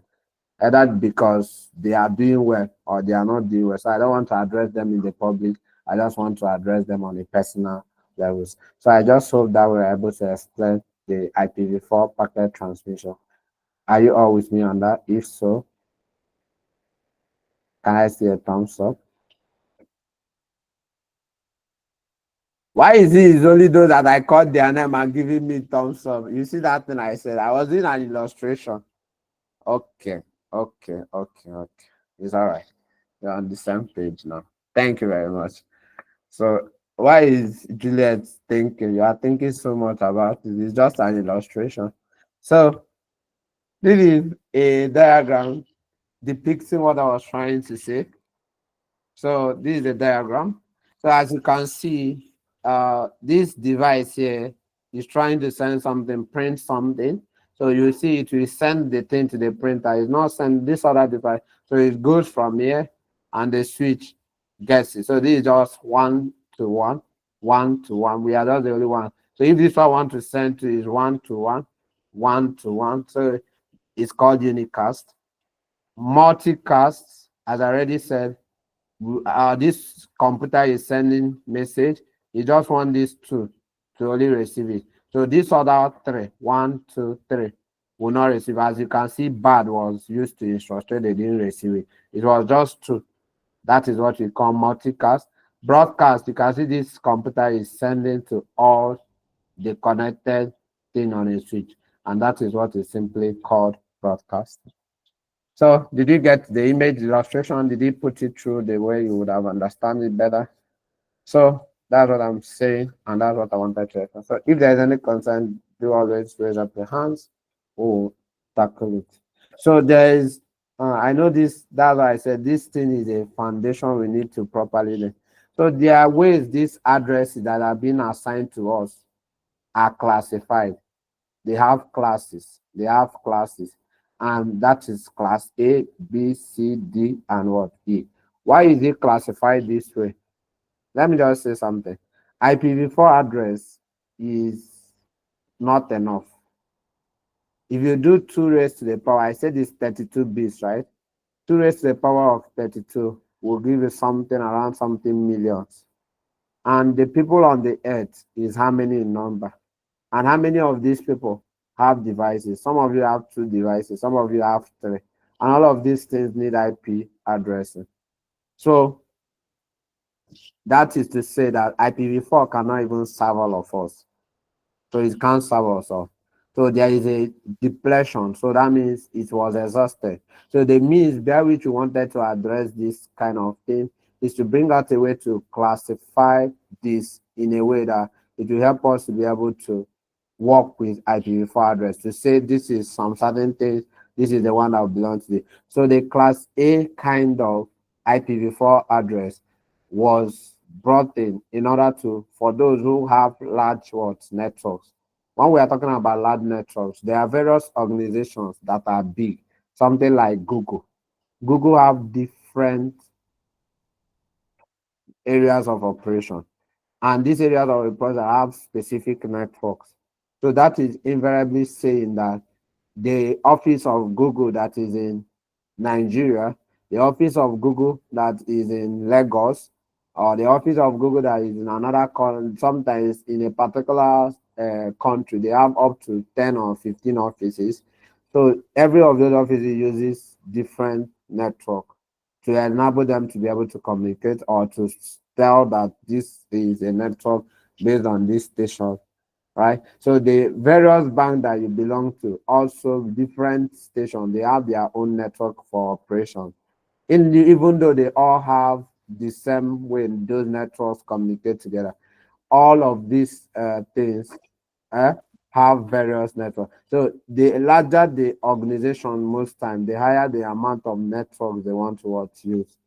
either because they are doing well or they are not doing well. So I don't want to address them in the public. I just want to address them on a personal levels. So I just hope that we're able to explain the IPv4 packet transmission. Are you all with me on that? If so, can I see a thumbs up? Why is it it's only those that I called their name and giving me thumbs up? You see that thing I said? I was doing an illustration. Okay, okay. It's all right. You're on the same page now. Thank you very much. So why is Juliet thinking? You are thinking so much about it. It's just an illustration. So this is a diagram depicting what I was trying to say. So this is the diagram. So as you can see, this device here is trying to send something, print something. So you see it will send the thing to the printer. It's not send this other device. So it goes from here and the switch gets it. So this is just one to one, one to one. We are just the only one. So if this one want to send to is one to one, one to one. So it's called unicast. Multicast, as I already said, this computer is sending message. You just want these two to only receive it. So this other three, 1, 2, 3, will not receive. As you can see, bad was used to instruction, they didn't receive it. It was just two. That is what we call multicast. Broadcast, you can see this computer is sending to all the connected thing on a switch. And that is what is simply called broadcast. So did you get the image illustration? Did he put it through the way you would have understand it better? So that's what I'm saying, and that's what I wanted to explain. So if there's any concern, do always raise up your hands or tackle it. So there is, I know this, that's why I said this thing is a foundation we need to properly learn. So there are ways these addresses that are being assigned to us are classified. They have classes. They have classes. And that is class A, B, C, D, and what? E. Why is it classified this way? Let me just say something. IPv4 address is not enough. If you do 2 raised to the power, I said it's 32 bits, right? 2 raised to the power of 32 will give you something around something millions. And the people on the earth is how many in number? And how many of these people have devices? Some of you have 2 devices, some of you have 3. And all of these things need IP addressing. So that is to say that IPv4 cannot even serve all of us. So it can't serve us all. So there is a depletion. So that means it was exhausted. So the means by which we wanted to address this kind of thing is to bring out a way to classify this in a way that it will help us to be able to work with IPv4 address to say this is some certain things, this is the one that belongs to it. So the class A kind of IPv4 address was brought in order to, for those who have large what networks. When we are talking about large networks, there are various organizations that are big, something like Google. Google have different areas of operation, and these areas of operation have specific networks. So that is invariably saying that the office of Google that is in Nigeria, the office of Google that is in Lagos, or the office of Google that is in another country, sometimes in a particular country, they have up to 10 or 15 offices. So every of those offices uses different network. to enable them to be able to communicate or to tell that this is a network based on this station, right? So the various banks that you belong to, also different stations, they have their own network for operation. Even though they all have the same way those networks communicate together, all of these things uh, have various networks. So the larger the organization, most time, the higher the amount of networks they want to use.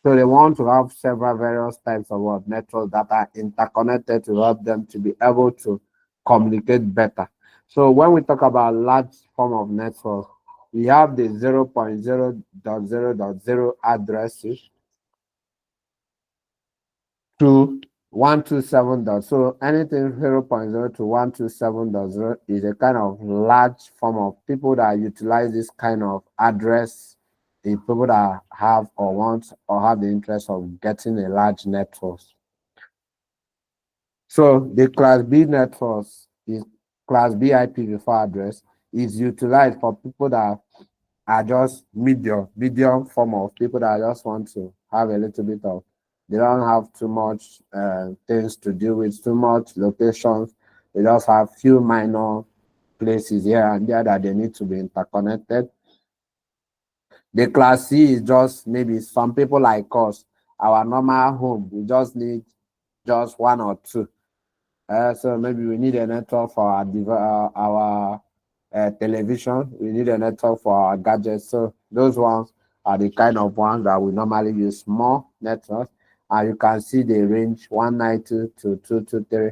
So they want to have several various types of networks that are interconnected to help them to be able to communicate better. So when we talk about large form of network, we have the 0.0.0.0 addresses to 127 dot. So anything 0.0 to 127.0 is a kind of large form of people that utilize this kind of address. The people that have or want or have the interest of getting a large network. So the class B networks is class B IPv4 address is utilized for people that are just medium form of people that just want to have a little bit of, they don't have too much things to do with, too much locations. They just have few minor places here and there that they need to be interconnected. The class C is just maybe some people like us, our normal home, we just need just one or two. So maybe we need a network for our television. We need a network for our gadgets. So those ones are the kind of ones that we normally use, small networks. And you can see the range 192 to 223.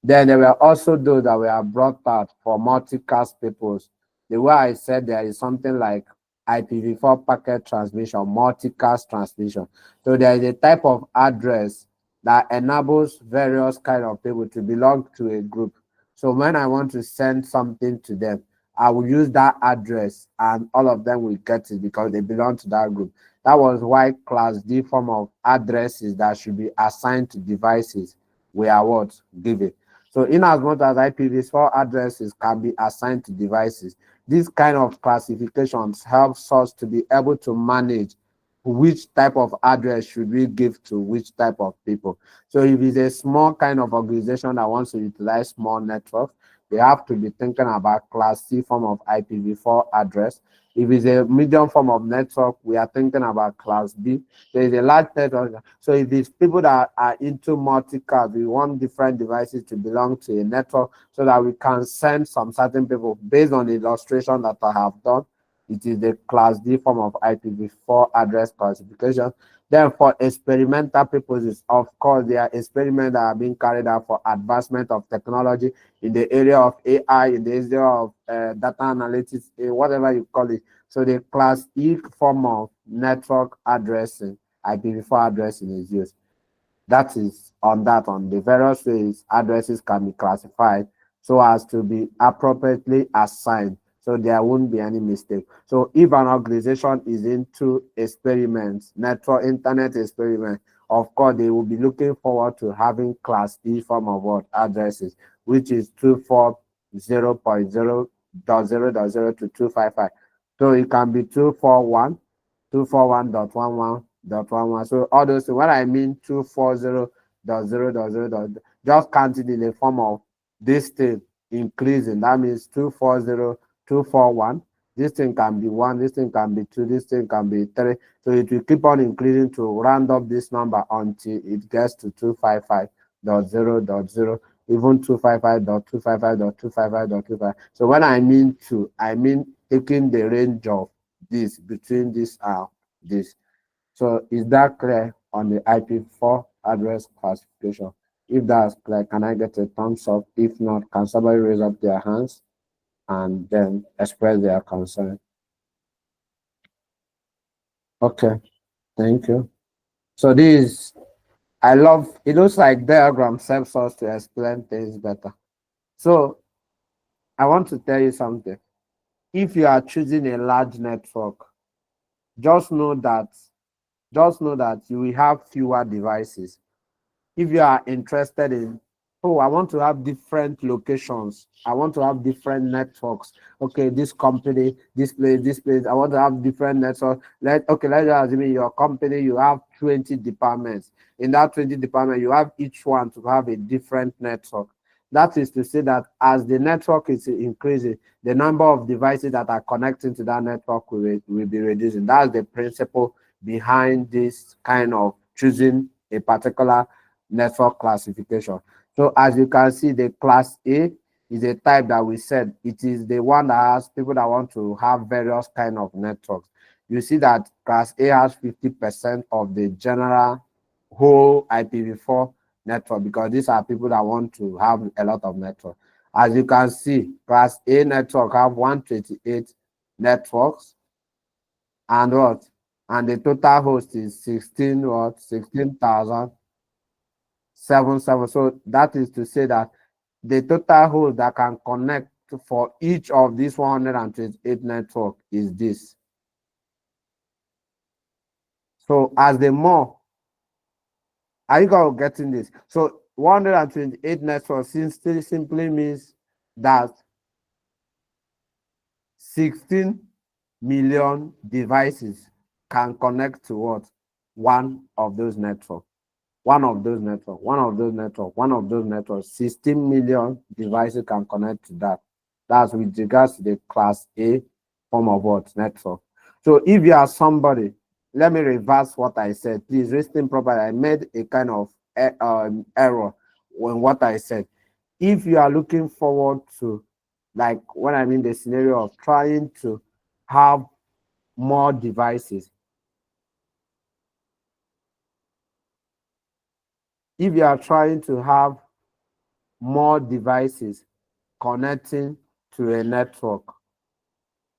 Then there were also those that were brought out for multicast purpose. The way I said, there is something like IPv4 packet transmission, multicast transmission. So there is a type of address that enables various kind of people to belong to a group. So when I want to send something to them, I will use that address and all of them will get it because they belong to that group. That was why class D form of addresses that should be assigned to devices were what given. So in as much as IPv4 addresses can be assigned to devices, this kind of classifications helps us to be able to manage which type of address should we give to which type of people. So if it's a small kind of organization that wants to utilize small networks, they have to be thinking about class C form of IPv4 address. If it's a medium form of network, we are thinking about class B. There is a large network. So if it's people that are into multicast, we want different devices to belong to a network so that we can send some certain people based on the illustration that I have done. It is the class D form of IPv4 address classification. Then for experimental purposes, of course, there are experiments that are being carried out for advancement of technology in the area of AI, in the area of data analytics, whatever you call it. So the class E form of network addressing, IPv4 addressing is used. That is on the various ways addresses can be classified so as to be appropriately assigned so there won't be any mistake. So if an organization is into experiments, network internet experiment, of course they will be looking forward to having class E form of what addresses, which is 240.0.0.0 to 255. So it can be 241.11.11. So all those, what I mean 240.0.0.0, just count it in the form of this thing increasing. That means 240.241. This thing can be 1, this thing can be 2, this thing can be 3. So it will keep on increasing to round up this number until it gets to 255.0.0, even 255.255.255.25. So when I mean 2, I mean taking the range of this between this and this. So is that clear on the IP4 address classification? If that's clear, can I get a thumbs up? If not, can somebody raise up their hands and then express their concern? Okay, thank you. So this, I love, it looks like diagram helps us to explain things better. So I want to tell you something. If you are choosing a large network, just know that you will have fewer devices. If you are interested in oh, I want to have different locations. I want to have different networks. Okay, this company, this place. I want to have different networks. Let's just assume in your company you have 20 departments. In that 20 department, you have each one to have a different network. That is to say that as the network is increasing, the number of devices that are connecting to that network will be reducing. That's the principle behind this kind of choosing a particular network classification. So as you can see, the class A is a type that we said it is the one that has people that want to have various kind of networks. You see that class A has 50% of the general whole IPv4 network, because these are people that want to have a lot of network. As you can see, class A network have 128 networks, and what? And the total host is 16,077. So that is to say that the total host that can connect for each of these 128 network is this. So as the more, are you guys getting this? So 128 networks simply means that 16 million devices can connect to what? One of those networks. 16 million devices can connect to that. That's with regards to the class A form of what? Network. So if you are somebody, let me reverse what I said. Please listen properly. I made a kind of error when what I said. If you are looking forward to, like when I'm in the scenario of trying to have more devices, if you are trying to have more devices connecting to a network,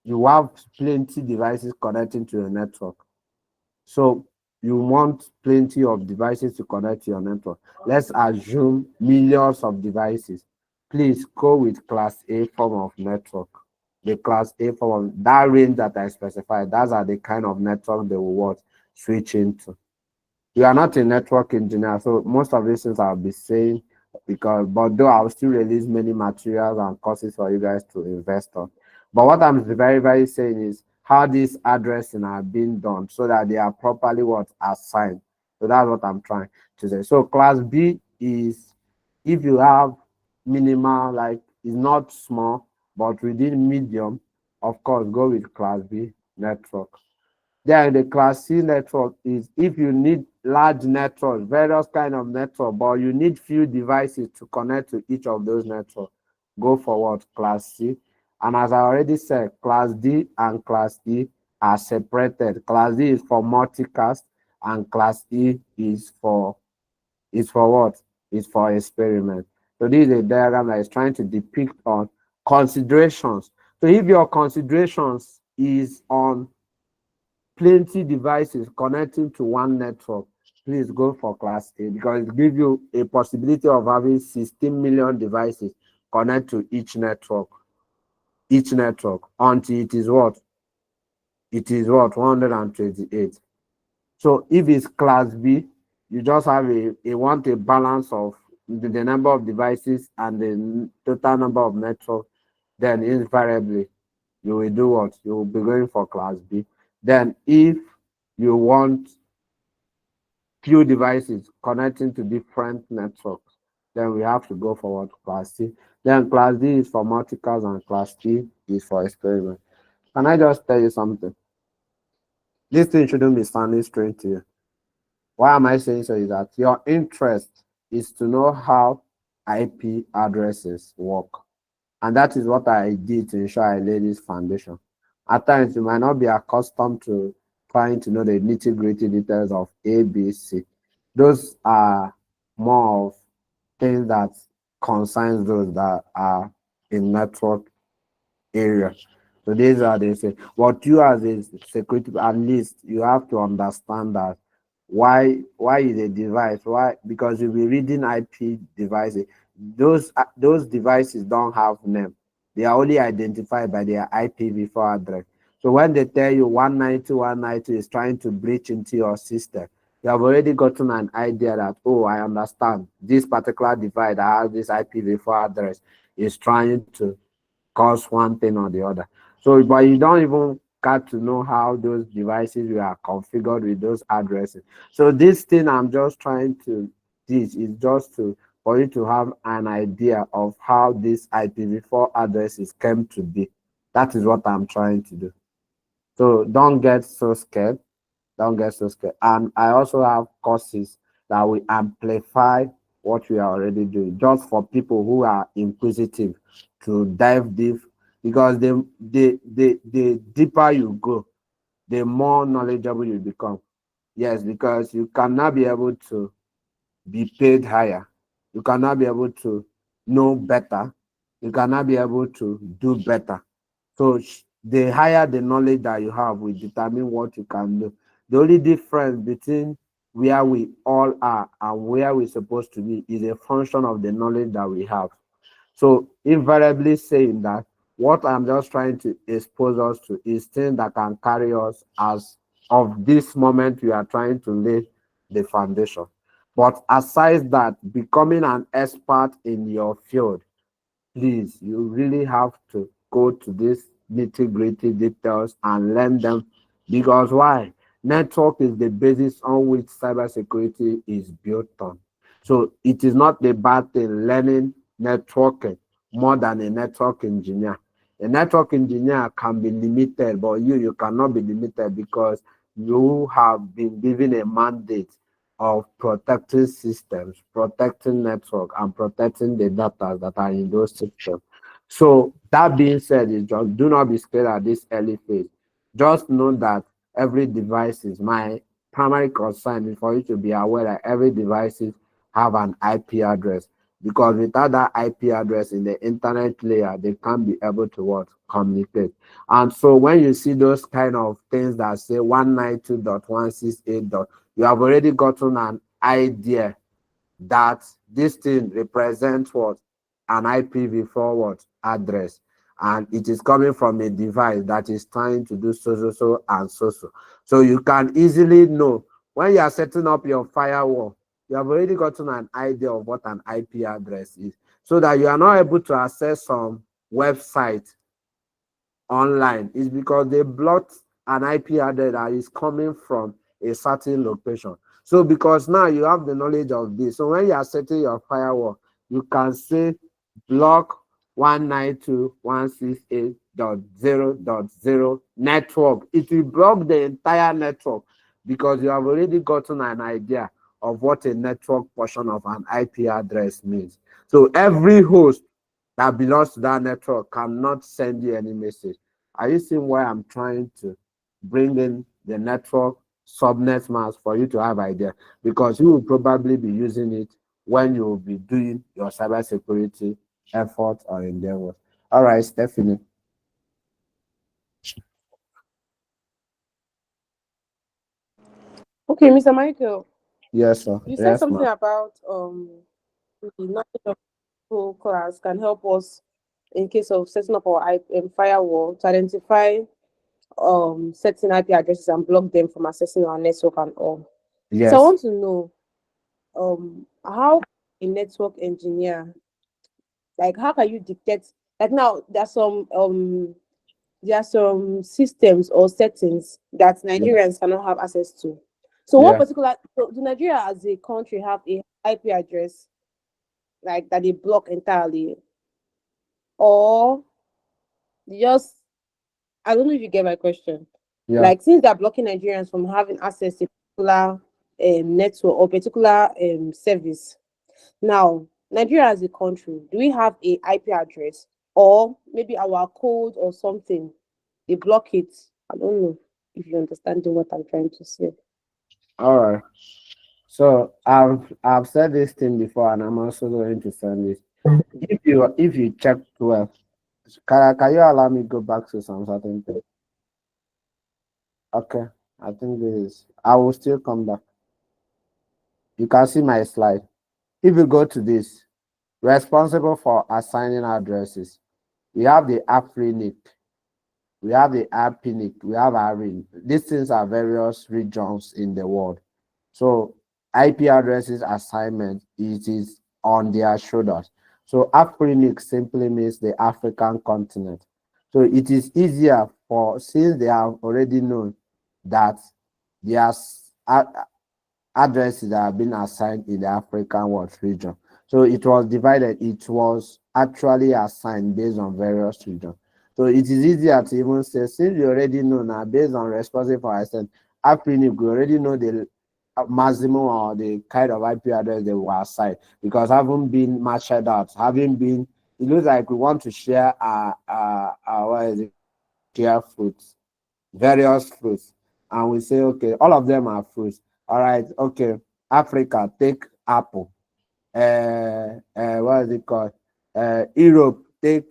you have plenty devices connecting to a network. So you want plenty of devices to connect to your network. Let's assume millions of devices. Please go with class A form of network. The class A form of that range that I specified, those are the kind of network they will want switch into. You are not a network engineer, so most of these things I'll be saying, but though I'll still release many materials and courses for you guys to invest on. But what I'm very, very saying is how this addressing are being done so that they are properly what assigned. So that's what I'm trying to say. So class B is if you have minimal, like it's not small, but within medium, of course, go with class B network. Then the class C network is if you need large networks, various kind of network, but you need few devices to connect to each of those networks, go for what? Class C. And as I already said, class D and class E are separated. Class D is for multicast and class E is for what? It's for experiment. So this is a diagram that is trying to depict on considerations. So if your considerations is on plenty devices connecting to one network, please go for class A, because it gives you a possibility of having 16 million devices connect to each network until it is what? It is what? 128. So if it's class B, you just have want a balance of the number of devices and the total number of networks, then invariably you will do what? You will be going for class B. Then if you want few devices connecting to different networks, then we have to go for what? Class C. Then class D is for multicast and class T is for experiment. Can I just tell you something? This thing shouldn't be sounding strange to you. Why am I saying so? Is that your interest is to know how IP addresses work. And that is what I did to ensure I laid this foundation. At times, you might not be accustomed to trying to know the nitty-gritty details of A, B, C. Those are more of things that concerns those that are in network area. So these are the things. What you as a security analyst, you have to understand that why is a device? Why? Because you'll be reading IP devices. Those devices don't have name. They are only identified by their IPv4 address. So when they tell you 192.192 is trying to breach into your system, You have already gotten an idea that, oh, I understand this particular device that has this IPv4 address is trying to cause one thing or the other. So, but you don't even get to know how those devices were configured with those addresses. So this thing I'm just trying to teach is just to for you to have an idea of how these IPv4 addresses came to be. That is what I'm trying to do. So don't get so scared. Don't get so scared. And I also have courses that will amplify what we are already doing, just for people who are inquisitive to dive deep, because the deeper you go, the more knowledgeable you become. Yes, because you cannot be able to be paid higher. You cannot be able to know better. You cannot be able to do better. So the higher the knowledge that you have will determine what you can do. The only difference between where we all are and where we're supposed to be is a function of the knowledge that we have. So invariably saying that, what I'm just trying to expose us to is things that can carry us as of this moment we are trying to lay the foundation. But aside that, becoming an expert in your field, please, you really have to go to these nitty-gritty details and learn them. Because why? Network is the basis on which cybersecurity is built on. So it is not a bad thing learning networking more than a network engineer. A network engineer can be limited, but you cannot be limited because you have been given a mandate of protecting systems, protecting network, and protecting the data that are in those systems. So that being said, is just do not be scared at this early phase. Just know that every device is my primary concern is for you to be aware that every devices have an IP address, because without that IP address in the internet layer, they can't be able to what communicate. And so when you see those kind of things that say 192.168. You have already gotten an idea that this thing represents what an IPv4 address, and it is coming from a device that is trying to do so and so. So you can easily know when you are setting up your firewall, you have already gotten an idea of what an IP address is, so that you are not able to access some website online. Is because they blocked an IP address that is coming from a certain location. So because now you have the knowledge of this, so when you are setting your firewall, you can say block 192.168.0.0 network. It will block the entire network because you have already gotten an idea of what a network portion of an IP address means. So every host that belongs to that network cannot send you any message. Are you seeing why I'm trying to bring in the network subnet mask for you to have idea? Because you will probably be using it when you will be doing your cybersecurity efforts or endeavors. All right, Stephanie. Okay, Mr. Michael, Yes, sir. you said Yes, something ma'am. about the knowledge of people class can help us in case of setting up our firewall to identify certain IP addresses and block them from accessing our network and all. So I Yes. want to know how a network engineer, like how can you detect, like now there are some systems or settings that Yeah. Nigerians cannot have access to. So what Yeah. particular, so do Nigeria as a country have a IP address like that they block entirely, or they just, I don't know if you get my question. Yeah. Like since they're blocking Nigerians from having access to a particular network or particular service. Now, Nigeria as a country, do we have a IP address or maybe our code or something? They block it. I don't know if you understand what I'm trying to say. All right. So I've said this thing before, and I'm also going to send this. If you check 12, can you allow me go back to some certain things? Okay, I think this is. I will still come back. You can see my slide. If you go to this, responsible for assigning addresses, we have the AFRINIC, we have the APINIC, we have ARIN. These things are various regions in the world. So IP addresses assignment, it is on their shoulders. So Afrinic simply means the African continent. So it is easier for, since they have already known that their addresses that have been assigned in the African world region. So it was divided, it was actually assigned based on various regions. So it is easier to even say, since you already know now, based on responsive for assigned, Afrinic, we already know the maximum or the kind of IP address they were assigned, because having been matched out, having been, it looks like we want to share what is it, share fruits, various fruits, and we say, okay, all of them are fruits. All right, okay, Africa, take apple. What is it called? Europe, take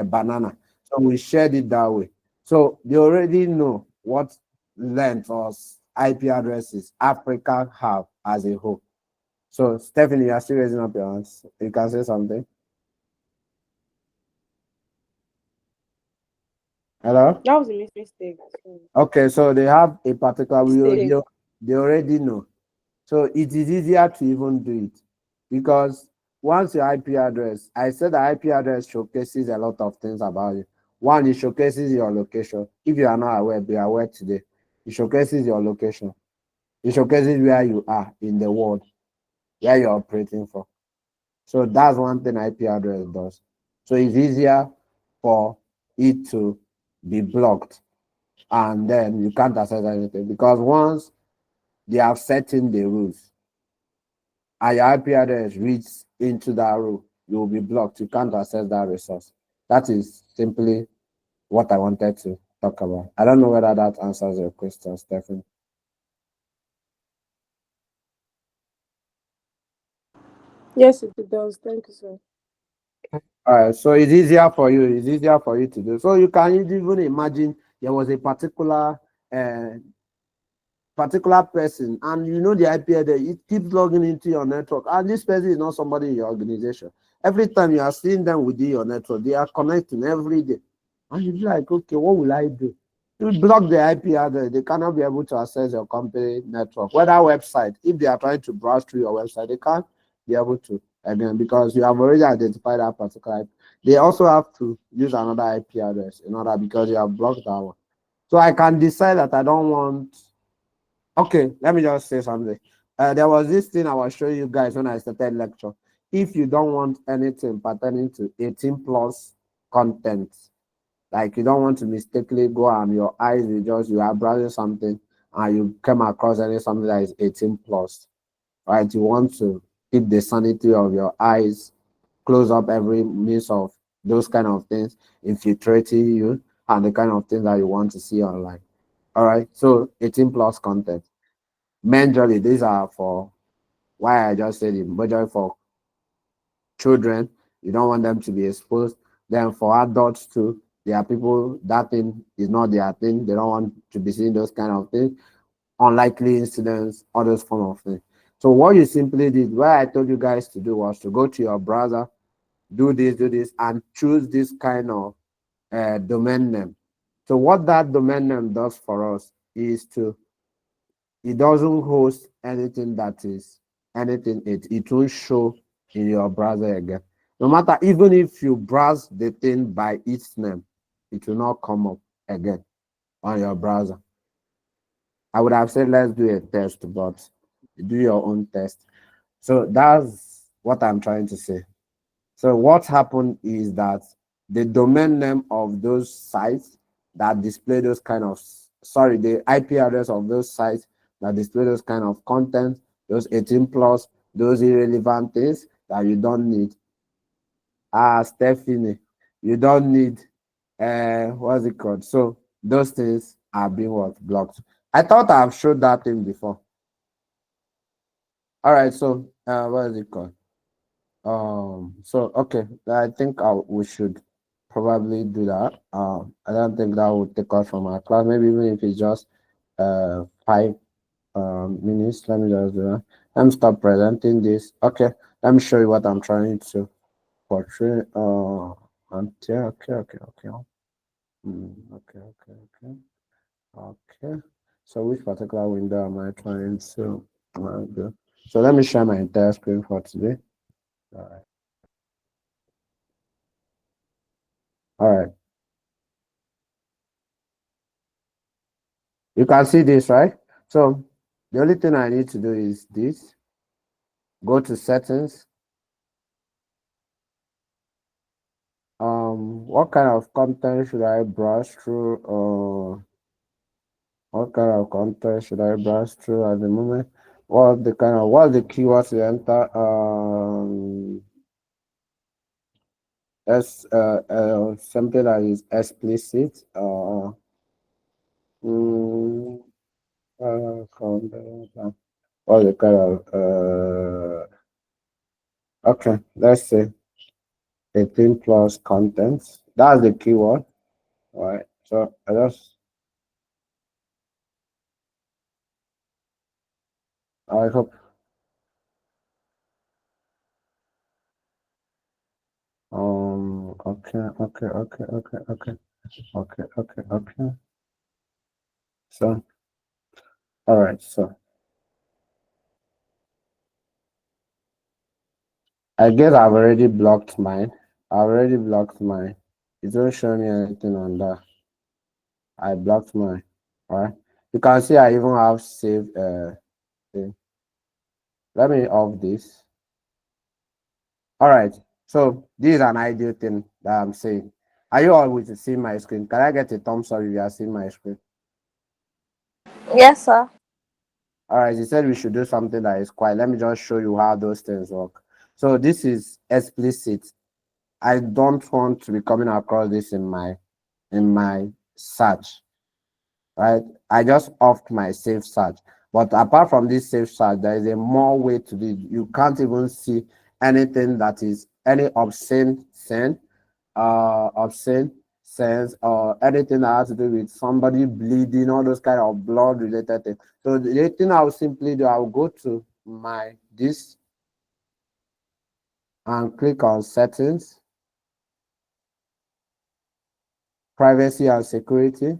banana. So we shared it that way. So they already know what length or IP addresses Africa have as a whole. So Stephanie, you are still raising up your hands. You can say something. Hello? That was a mistake. Okay, so they have a particular, Mistake. they already know. So it is easier to even do it, because once your IP address, I said the IP address showcases a lot of things about you. One, it showcases your location. If you are not aware, be aware today. It showcases your location. It showcases where you are in the world, where you're operating for. So that's one thing IP address does. So it's easier for it to be blocked, and then you can't access anything, because once they have set in the rules and your IP address reads into that rule, you will be blocked. You can't access that resource. That is simply what I wanted to talk about. I don't know whether that answers your question, Stephen. Yes, it does. Thank you, sir. All right, so it's easier for you. It's easier for you to do. So you can even imagine there was a uh, particular person, and you know the IP address, it keeps logging into your network, and this person is not somebody in your organization. Every time you are seeing them within your network, they are connecting every day, and you be like, okay, what will I do? You block the IP address, they cannot be able to access your company network, whether website. If they are trying to browse through your website, they can't be able to, again, because you have already identified that particular IP. They also have to use another IP address in order, because you have blocked that one. So I can decide that I don't want. Okay, let me just say something. There was this thing I was showing you guys when I started lecture. If you don't want anything pertaining to 18 plus content, like you don't want to mistakenly go and your eyes will just, you are browsing something and you come across something that is 18 plus, right? You want to keep the sanity of your eyes, close up every means of those kind of things infiltrating you and the kind of things that you want to see online. All right, so 18 plus content. Majorly, these are for, why I just said it, majorly for children. You don't want them to be exposed. Then for adults too, there are people that thing is not their thing. They don't want to be seeing those kind of things, unlikely incidents, all those form of things. So what you simply did, what I told you guys to do was to go to your browser, do this, and choose this kind of domain name. So what that domain name does for us is to, it doesn't host anything that is anything, it will show in your browser again. No matter, even if you browse the thing by its name, it will not come up again on your browser. I would have said let's do a test, but do your own test. So that's what I'm trying to say. So what happened is that the domain name of those sites that display those kind of, sorry, the IP address of those sites that display those kind of content, those 18 plus, those irrelevant things that you don't need. Stephanie, you don't need, what's it called? So those things are being what, blocked. I thought I've showed that thing before. All right, so what is it called? So okay, I think we should probably do that. I don't think that would take us from our class. Maybe even if it's just 5 minutes. Let me just do that. Let me stop presenting this. Okay, let me show you what I'm trying to portray. Okay. Okay. Okay. Okay. Okay. So which particular window am I trying to do? So let me share my entire screen for today. All right. All right. You can see this, right? So the only thing I need to do is this. Go to settings. What kind of content should I browse through? What kind of content should I browse through at the moment? What the keywords to enter? Something that is explicit. Mm, content, what the kind of okay, let's say 18 plus contents. That's the keyword. All right. So I hope okay. So all right, so I guess I've already blocked mine. I already blocked mine. It don't show me anything on that. I blocked mine. All right. You can see I even have saved thing. Let me off this. All right. So this is an ideal thing that I'm saying. Are you all with seeing my screen? Can I get a thumbs up if you are seeing my screen? Yes, sir. All right, you said we should do something that is quiet. Let me just show you how those things work. So this is explicit. I don't want to be coming across this in my search, right? I just offed my safe search. But apart from this safe search, there is a more way to do it. You can't even see anything that is any obscene sense or anything that has to do with somebody bleeding, all those kind of blood related things. So the thing I will simply do, I will go to my this and click on settings, privacy and security.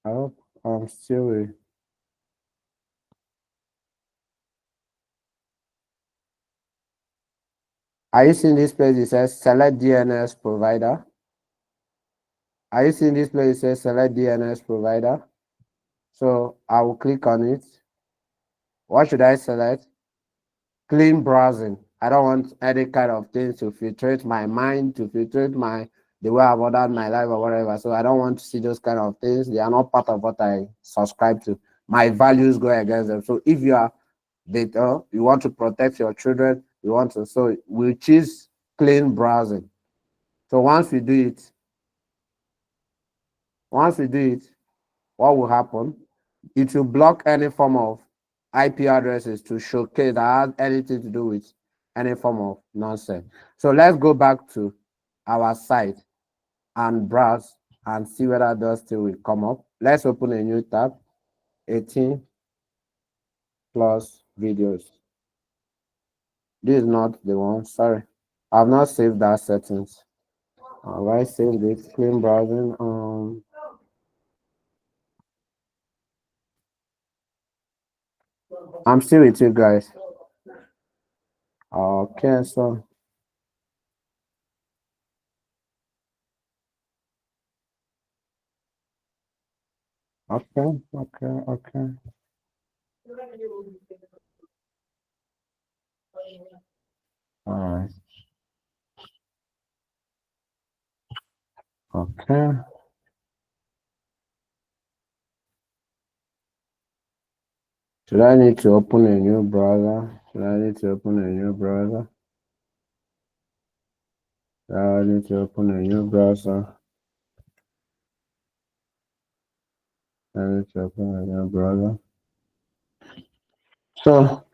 I hope I'm still with. Are you seeing this place? It says select DNS provider. Are you seeing this place? It says select DNS provider. So I will click on it. What should I select? Clean browsing. I don't want any kind of things to filtrate my mind, to filtrate the way I've ordered my life or whatever. So I don't want to see those kind of things. They are not part of what I subscribe to. My values go against them. So if you are data, you want to protect your children, you want to, so we choose clean browsing. So once we do it, what will happen? It will block any form of IP addresses to showcase that has anything to do with any form of nonsense. So let's go back to our site and browse and see whether those still will come up. Let's open a new tab, 18 plus videos. This is not the one, sorry. I've not saved that settings. All right, save this clean browsing. I'm still with you guys. Okay, so okay. All right, okay. Should I need to open a new browser? Should I need to open a new browser? I need to open a new browser. I need to open a new browser. So,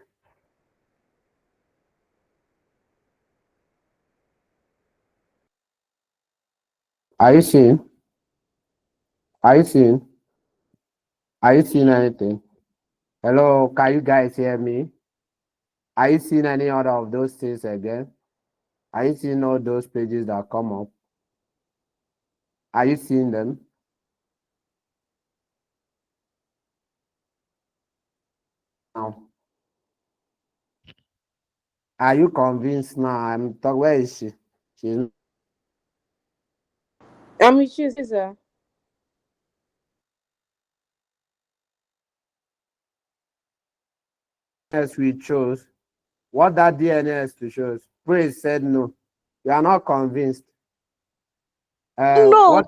are you seeing? Are you seeing? Are you seeing anything? Hello, can you guys hear me? Are you seeing any other of those things again? Are you seeing all those pages that come up? Are you seeing them? Now, are you convinced now? I'm talking. Where is she? She's I'm with you, sir. as we chose. What that DNS to shows? Praise said no. You are not convinced. No, What?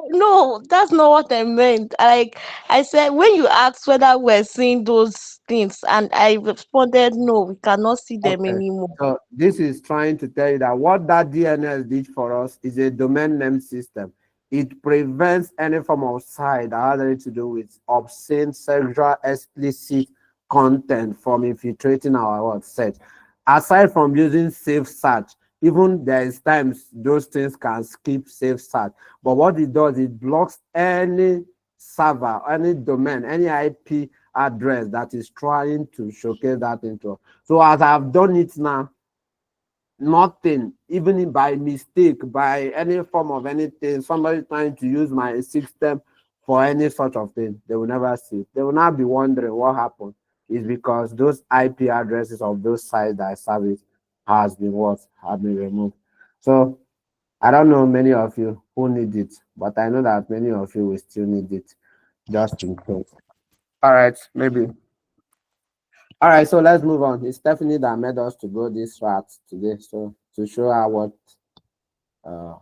no, that's not what I meant. Like I said, when you asked whether we're seeing those things, and I responded, no, we cannot see them Okay. anymore. So this is trying to tell you that what that DNS did for us is a domain name system. It prevents any form of site that has anything to do with obscene, sexual, explicit content from infiltrating our search. Aside from using safe search, even there is times those things can skip safe search. But what it does, it blocks any server, any domain, any IP address that is trying to showcase that into. So as I've done it now, nothing, even by mistake, by any form of anything, somebody trying to use my system for any sort of thing, they will never see it. They will not be wondering what happened. Is because those IP addresses of those sites that service has been removed. So I don't know many of you who need it, but I know that many of you will still need it just in case. All right, maybe. All right, so let's move on. It's Stephanie that made us to go this route today, so to show her what uh,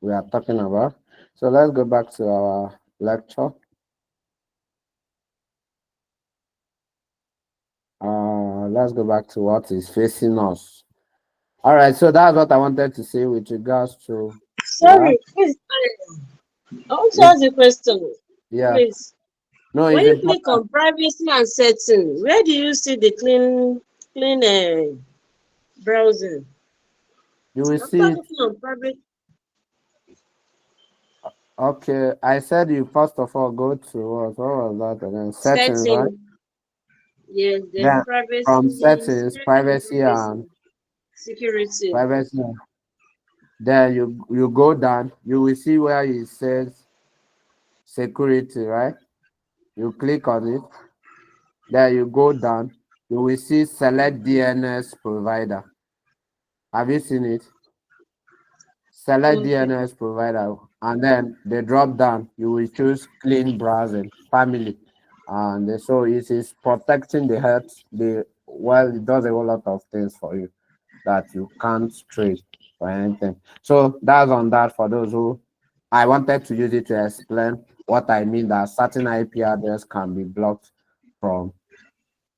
we are talking about. So let's go back to our lecture. Let's go back to what is facing us. All right, so that's what I wanted to say with regards to Sorry, please. I want to it. ask a question. Yeah, Please. no, When it's you click important. on privacy and setting, where do you see the clean browsing? You will After see it. clicking on private Okay, I said you first of all go to what was that again? Settings, right? setting, yes, then Then from privacy, settings, security and privacy and privacy, security. privacy. Then you go down, you will see where it says security, right? You click on it, then you go down, you will see select DNS provider. Have you seen it? Select Okay. DNS provider, and then the drop down, you will choose clean browsing, family. And so it is protecting the health, well, it does a whole lot of things for you that you can't trade for anything. So that's on that for those who I wanted to use it to explain what I mean that certain IP address can be blocked from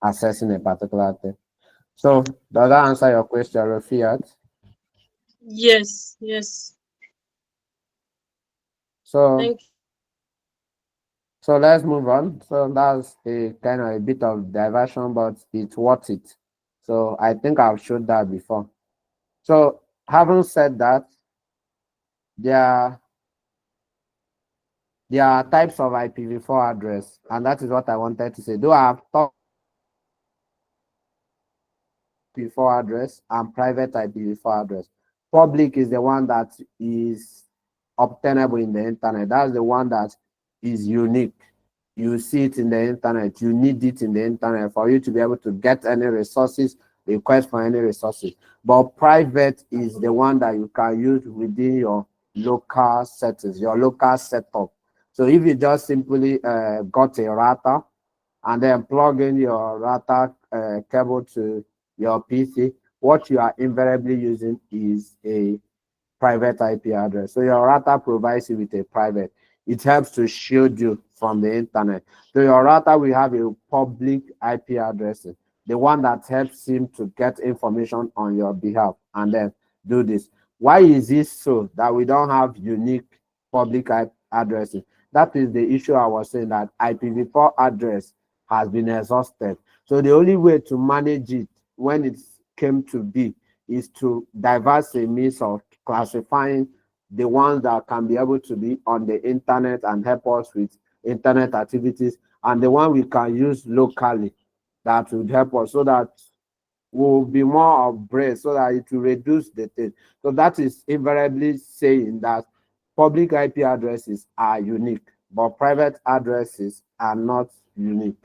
accessing a particular thing. So does that answer your question, Rafiat? Yes, yes. So Thank so let's move on. So that's a kind of a bit of diversion, but it's worth it. So I think I've showed that before. So having said that, there there are types of IPv4 address, and that is what I wanted to say. Though I've talked IPv4 address and private IPv4 address. Public is the one that is obtainable in the internet. That's the one that is unique. You see it in the internet. You need it in the internet for you to be able to get any resources, request for any resources. But private is the one that you can use within your local settings, your local setup. So if you just simply got a router and then plug in your router cable to your PC, what you are invariably using is a private IP address. So your router provides you with a private. It helps to shield you from the internet. So your router will have a public IP address, the one that helps him to get information on your behalf and then do this. Why is this so that we don't have unique public IP addresses? That is the issue I was saying, that IPv4 address has been exhausted. So the only way to manage it when it came to be is to diverse a means of classifying the ones that can be able to be on the internet and help us with internet activities, and the one we can use locally that would help us, so that will be more of brace so that it will reduce the thing. So that is invariably saying that public IP addresses are unique, but private addresses are not unique.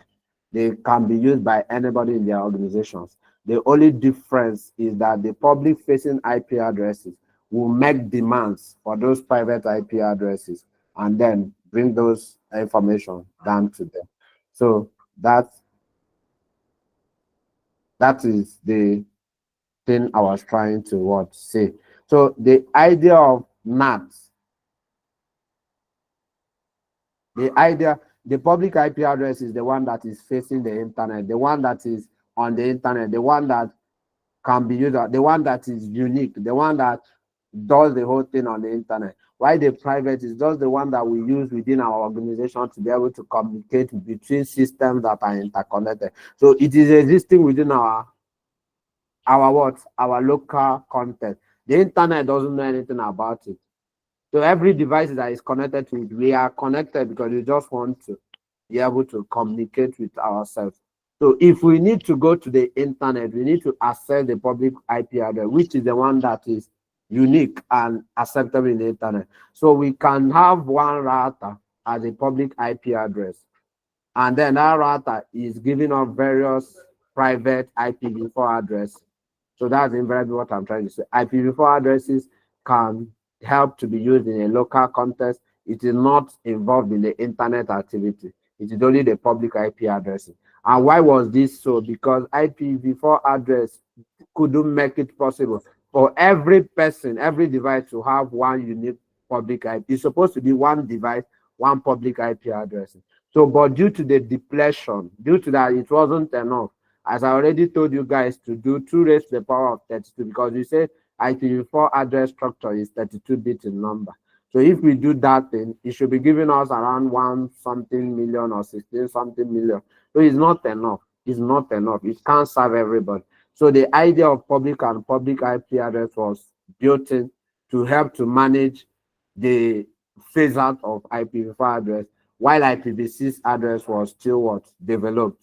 They can be used by anybody in their organizations. The only difference is that the public-facing IP addresses will make demands for those private IP addresses and then bring those information down to them. So that is the thing I was trying to say. So the idea of NAT, the public IP address is the one that is facing the internet, the one that is on the internet, the one that can be used, the one that is unique, the one that does the whole thing on the internet. Why the private is just the one that we use within our organization to be able to communicate between systems that are interconnected. So it is existing within our local context. The internet doesn't know anything about it. So every device that is connected to it, we are connected because we just want to be able to communicate with ourselves. So if we need to go to the internet, we need to access the public IP address, which is the one that is unique and acceptable in the internet. So we can have one router as a public IP address, and then that router is giving us various private IPv4 addresses. So that's invariably what I'm trying to say. IPv4 addresses can help to be used in a local context. It is not involved in the internet activity. It is only the public IP addressing. And why was this so? Because IPv4 address couldn't make it possible for every person, every device to have one unique public IP. It's supposed to be one device, one public IP address. So, but due to the depletion, due to that, it wasn't enough. As I already told you guys to do 2 raised to the power of 32, because you say IPv4 address structure is 32-bit in number. So if we do that thing, it should be giving us around 1 something million or 16 something million. So it's not enough. It's not enough. It can't serve everybody. So the idea of public and public IP address was built in to help to manage the phase out of IPv4 address, while IPv6 address was still developed.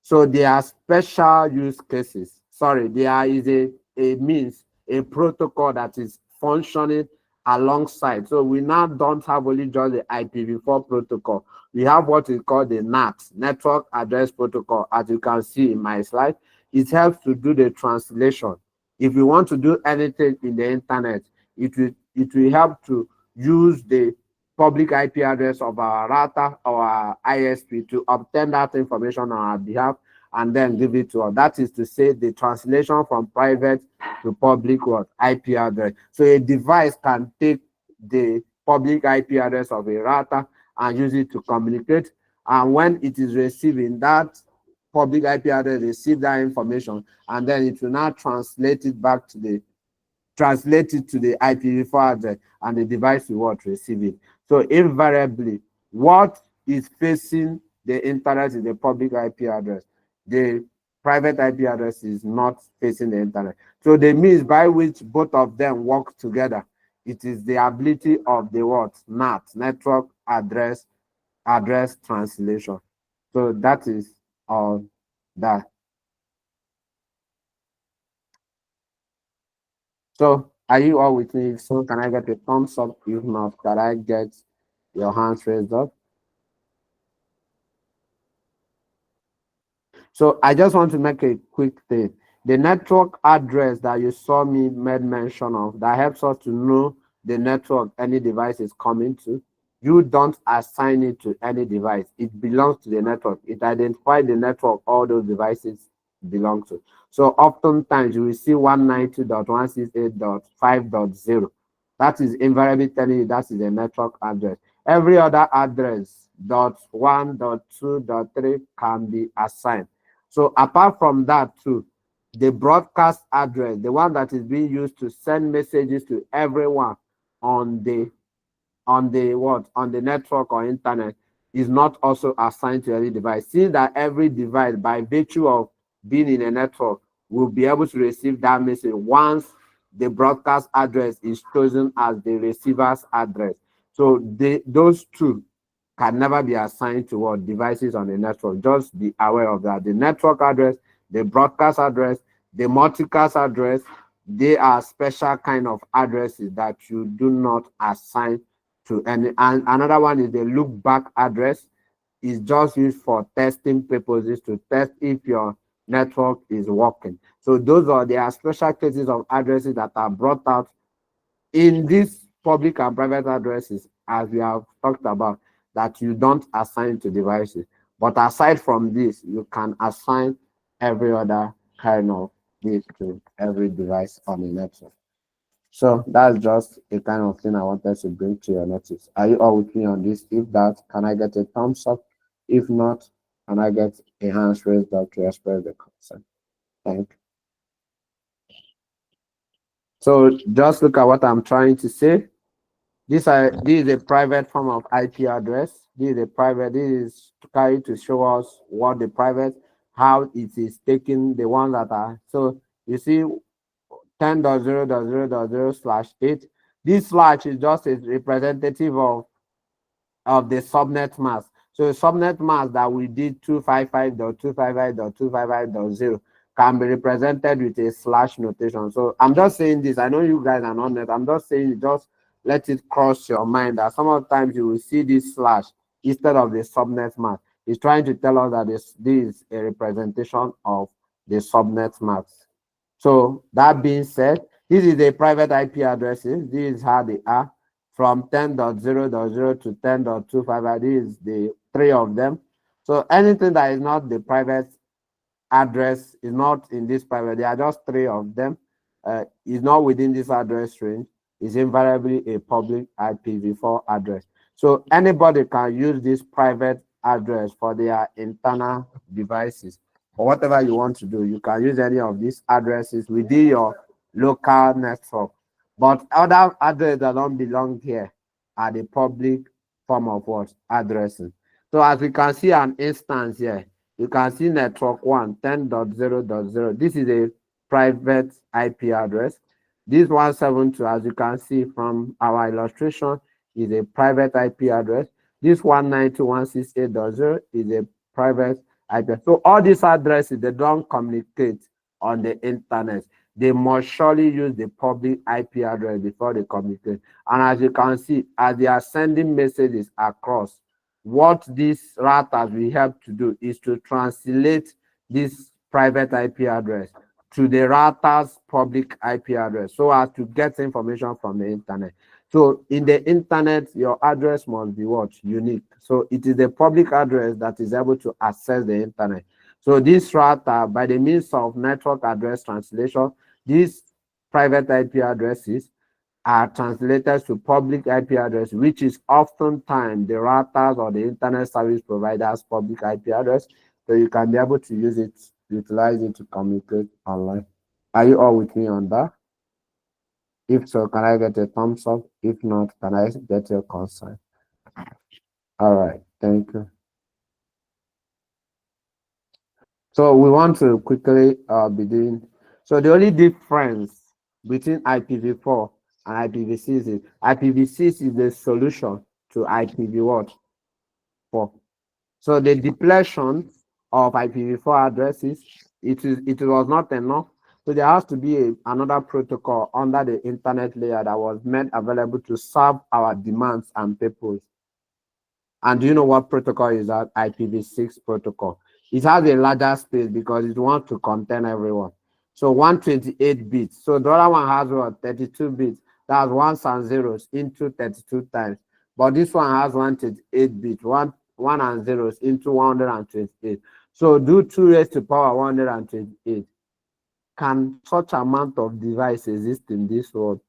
So there are special use cases. Sorry, there is a means, a protocol that is functioning alongside. So we now don't have only just the IPv4 protocol. We have what is called the NAT, Network Address Protocol, as you can see in my slide. It helps to do the translation. If you want to do anything in the internet, it will help to use the public IP address of our router or our ISP to obtain that information on our behalf and then give it to us. That is to say, the translation from private to public IP address. So a device can take the public IP address of a router and use it to communicate. And when it is receiving that public IP address, receive that information, and then it will now translate it back to the IPv4 address, and the device will receive it. So invariably, what is facing the internet is the public IP address. The private IP address is not facing the internet. So the means by which both of them work together, it is the ability of the NAT, network address translation. So that is all that. So are you all with me? So can I get a thumbs up? If not, can I get your hands raised up? So I just want to make a quick thing. The network address that you saw me made mention of, that helps us to know the network any device is coming to. You don't assign it to any device. It belongs to the network. It identifies the network all those devices belong to. So oftentimes you will see 192.168.5.0. That is invariably telling you that is a network address. Every other address, .1, .2, .3 can be assigned. So apart from that too, the broadcast address, the one that is being used to send messages to everyone on the network or internet, is not also assigned to any device. Since that every device, by virtue of being in a network, will be able to receive that message once the broadcast address is chosen as the receiver's address. So those two can never be assigned to devices on the network. Just be aware of that. The network address The broadcast address, the multicast address, they are special kind of addresses that you do not assign to any. And another one is the look back address. Is just used for testing purposes to test if your network is working. So those are there are special cases of addresses that are brought out in these public and private addresses, as we have talked about, that you don't assign to devices. But aside from this, you can assign every other kind of this to every device on the network. So that's just a kind of thing I wanted to bring to your notice. Are you all with me on this? If that, can I get a thumbs up? If not, can I get a hand raised up to express the concern? Thank you. So just look at what I'm trying to say. This is a private form of IP address. This is a private. This is trying to show us what the private, how it is taking the ones that are. So you see 10.0.0.0/8. This slash is just a representative of the subnet mask. So subnet mask that we did 255.255.255.0 can be represented with a slash notation. So I'm just saying this. I know you guys are not net. I'm just saying just let it cross your mind that some of the times you will see this slash instead of the subnet mask. It's trying to tell us that this is a representation of the subnet mask. So that being said, this is the private IP addresses. This is how they are from 10.0.0 to 10.255. This is the three of them. So anything that is not the private address is not in this private. There are just three of them. Is not within this address range. Is invariably a public IPv4 address. So anybody can use this private address for their internal devices or whatever you want to do. You can use any of these addresses within your local network. But other addresses that don't belong here are the public form of what? Addressing. So as we can see an instance here, you can see network 1, 10.0.0. This is a private IP address. This 172, as you can see from our illustration, is a private IP address. This 192.168.0 is a private IP. So all these addresses, they don't communicate on the internet. They must surely use the public IP address before they communicate. And as you can see, as they are sending messages across, what these routers will help to do is to translate this private IP address to the router's public IP address so as to get information from the internet. So in the internet, your address must be what? Unique. So it is the public address that is able to access the internet. So this router, by the means of network address translation, these private IP addresses are translated to public IP address, which is oftentimes the routers or the internet service provider's public IP address. So you can be able to use it, utilize it to communicate online. Are you all with me on that? If so, can I get a thumbs up? If not, can I get your concern? All right, thank you. So we want to quickly begin. So the only difference between IPv4 and IPv6 is IPv6 is the solution to IPv4. So the depletion of IPv4 addresses, it was not enough. So there has to be another protocol under the internet layer that was made available to serve our demands and purpose. And do you know what protocol is that? IPv6 protocol. It has a larger space because it wants to contain everyone. So 128 bits. So the other one has what? 32 bits. That's ones and zeros into 32 times. But this one has 128 bits, one and zeros into 128. So do 2 raised to power 128. Can such amount of device exist in this world?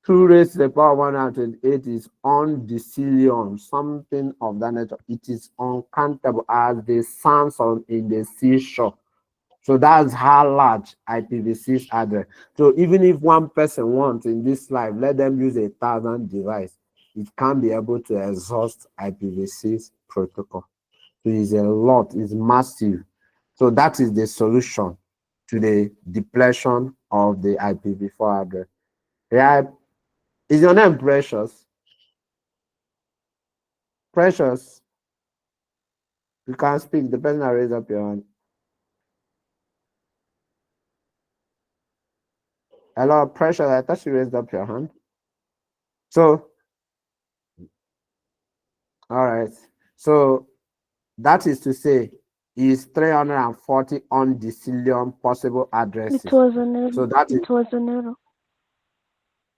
2 raised to the power 128 is undecillion, something of that nature. It is uncountable as the sands in the seashore. So that's how large IPv6 address. So even if one person wants in this life, let them use 1,000 devices, it can be able to exhaust IPv6 protocol. So it's a lot, it's massive. So that is the solution to the depletion of the IPv4 address. Yeah. Is your name Precious? Precious. You can't speak. The person that raised up your hand. Hello, Precious. I thought you raised up your hand. So, all right. So that is to say, is 340 undecillion possible addresses. It was an error. So that is It was an error.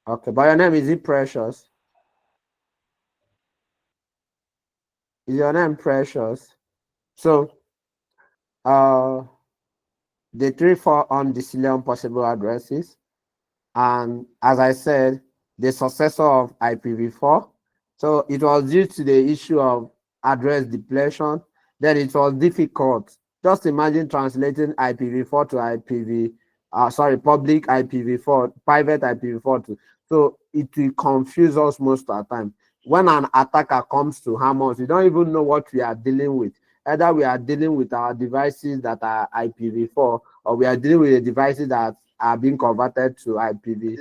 okay. But your name is it Precious? Is your name Precious? So, the 3-4 undecillion possible addresses, and as I said, the successor of IPv4. So it was due to the issue of address depletion. Then it was difficult. Just imagine translating IPv4 to public IPv4, private IPv4 to. So it will confuse us most of the time. When an attacker comes to harm us, we don't even know what we are dealing with. Either we are dealing with our devices that are IPv4, or we are dealing with the devices that are being converted to IPv.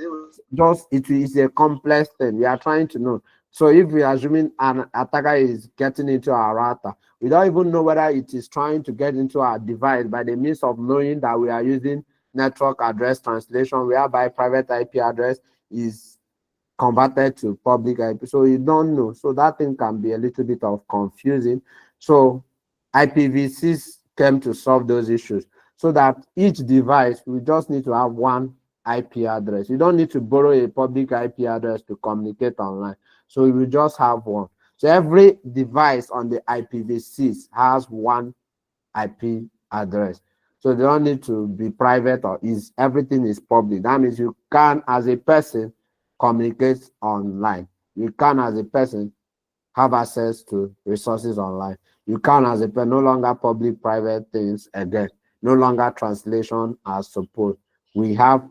Just it is a complex thing. We are trying to know. So if we are assuming an attacker is getting into our router, we don't even know whether it is trying to get into our device by the means of knowing that we are using network address translation, whereby private IP address is converted to public IP. So you don't know. So that thing can be a little bit of confusing. So IPv6 came to solve those issues so that each device, we just need to have one IP address. You don't need to borrow a public IP address to communicate online. So we will just have one. So every device on the IPv6 has one IP address. So they don't need to be private or everything is public. That means you can, as a person, communicate online. You can, as a person, have access to resources online. You can, as a person, no longer public private things again, no longer translation as supposed. We have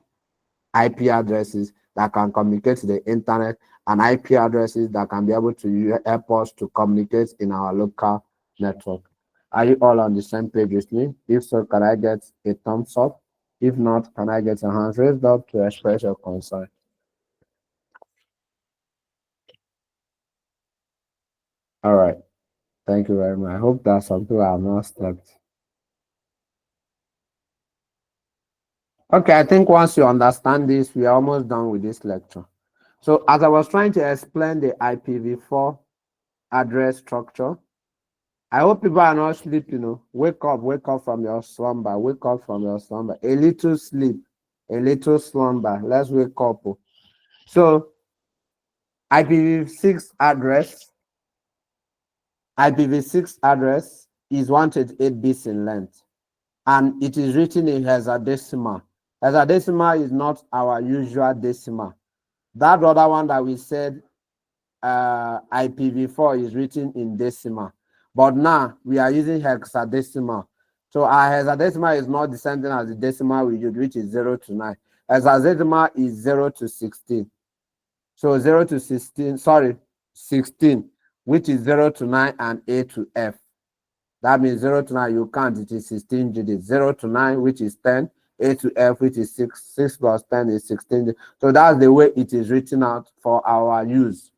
IP addresses that can communicate to the internet and IP addresses that can be able to help us to communicate in our local network. Are you all on the same page with me? If so, can I get a thumbs up? If not, can I get a hand raised up to express your concern? All right. Thank you very much. I hope that some people have not slept. Okay, I think once you understand this, we are almost done with this lecture. So as I was trying to explain the IPv4 address structure, I hope people are not sleeping. Wake up from your slumber. Wake up from your slumber. A little sleep, a little slumber. Let's wake up. So IPv6 address, IPv6 address is 128 bits in length, and it is written in hexadecimal. Hexadecimal is not our usual decimal. That other one that we said IPv4 is written in decimal, but now we are using hexadecimal. So our hexadecimal is not the same thing as the decimal we use, which is 0 to 9. Hexadecimal is 0 to 16. So 0 to 16, 16, which is 0 to 9 and A to F. That means 0 to 9, you count, it is 16 digits. 0 to 9, which is 10, A to F, which is 6, 6 plus 10 is 16. So that's the way it is written out for our use.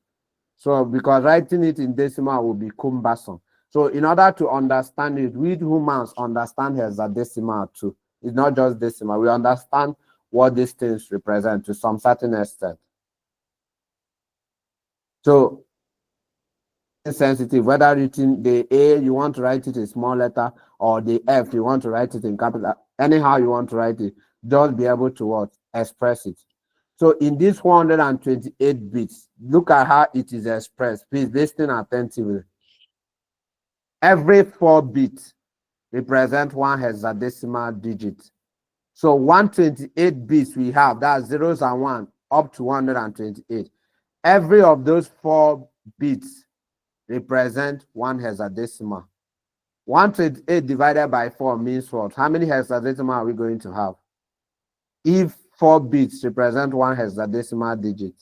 So because writing it in decimal will be cumbersome. So in order to understand it, we humans understand hexadecimal too. It's not just decimal. We understand what these things represent to some certain extent. So sensitive, whether written the A, you want to write it in small letter, or the F, you want to write it in capital. Anyhow you want to write it, just be able to what? Express it. So in this 128 bits, look at how it is expressed. Please listen attentively. Every 4 bits represent one hexadecimal digit. So 128 bits we have, that's zeros and one, up to 128. Every of those 4 bits represent one hexadecimal. 128 divided by 4 means what? How many hexadecimal are we going to have? If 4 bits represent one hexadecimal digit.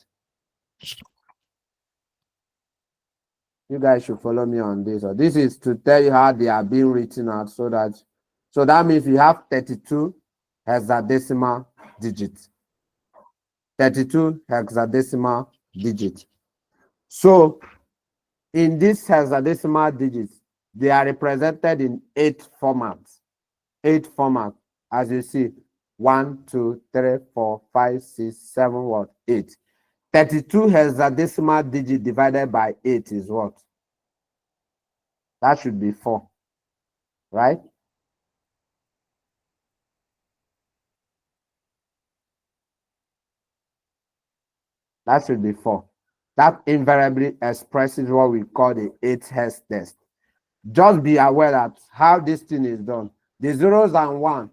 You guys should follow me on this. So this is to tell you how they are being written out so that means we have 32 hexadecimal digits. 32 hexadecimal digits. So in these hexadecimal digits, they are represented in 8 formats. 8 formats, as you see. 1, 2, 3, 4, 5, 6, 7, what? 8. 32 hexadecimal digit divided by 8 is what? That should be 4, right? That should be 4. That invariably expresses what we call the 8 hex test. Just be aware that how this thing is done. The zeros and 1,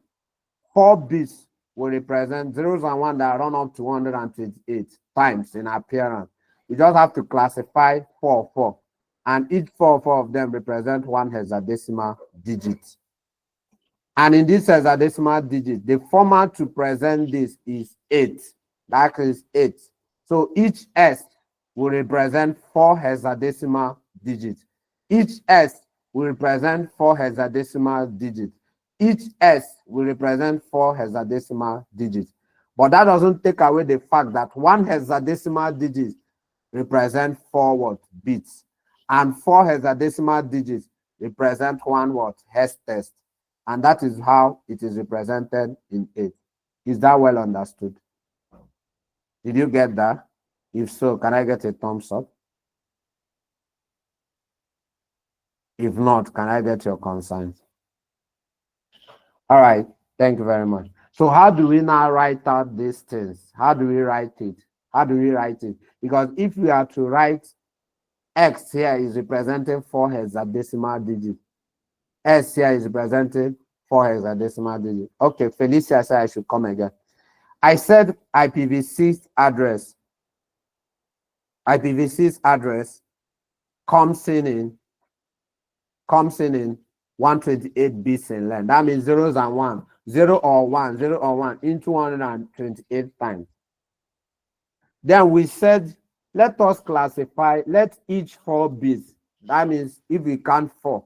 4 bits will represent zeros and 1 that run up to 128 times in appearance. You just have to classify 4, and each 4 of them represent 1 hexadecimal digit. And in this hexadecimal digit, the format to present this is 8. That is 8. So each S will represent 4 hexadecimal digits. Each S will represent 4 hexadecimal digits. Each S will represent 4 hexadecimal digits. But that doesn't take away the fact that 1 hexadecimal digit represents 4 what? Bits. And 4 hexadecimal digits represent 1 what? Hex test. And that is how it is represented in 8. Is that well understood? Did you get that? If so, can I get a thumbs up? If not, can I get your consent? All right, thank you very much. So how do we now write out these things? How do we write it? How do we write it? Because if we are to write X here is representing 4 hexadecimal digits. S here is representing 4 hexadecimal digits. Okay, Felicia said I should come again. I said IPv6 address. IPv6 address comes in 128 bits in length. That means zeros and 1. 0 or 1, 0 or 1 into 128 times. Then we said, let us classify, let each 4 bits, that means if we count 4,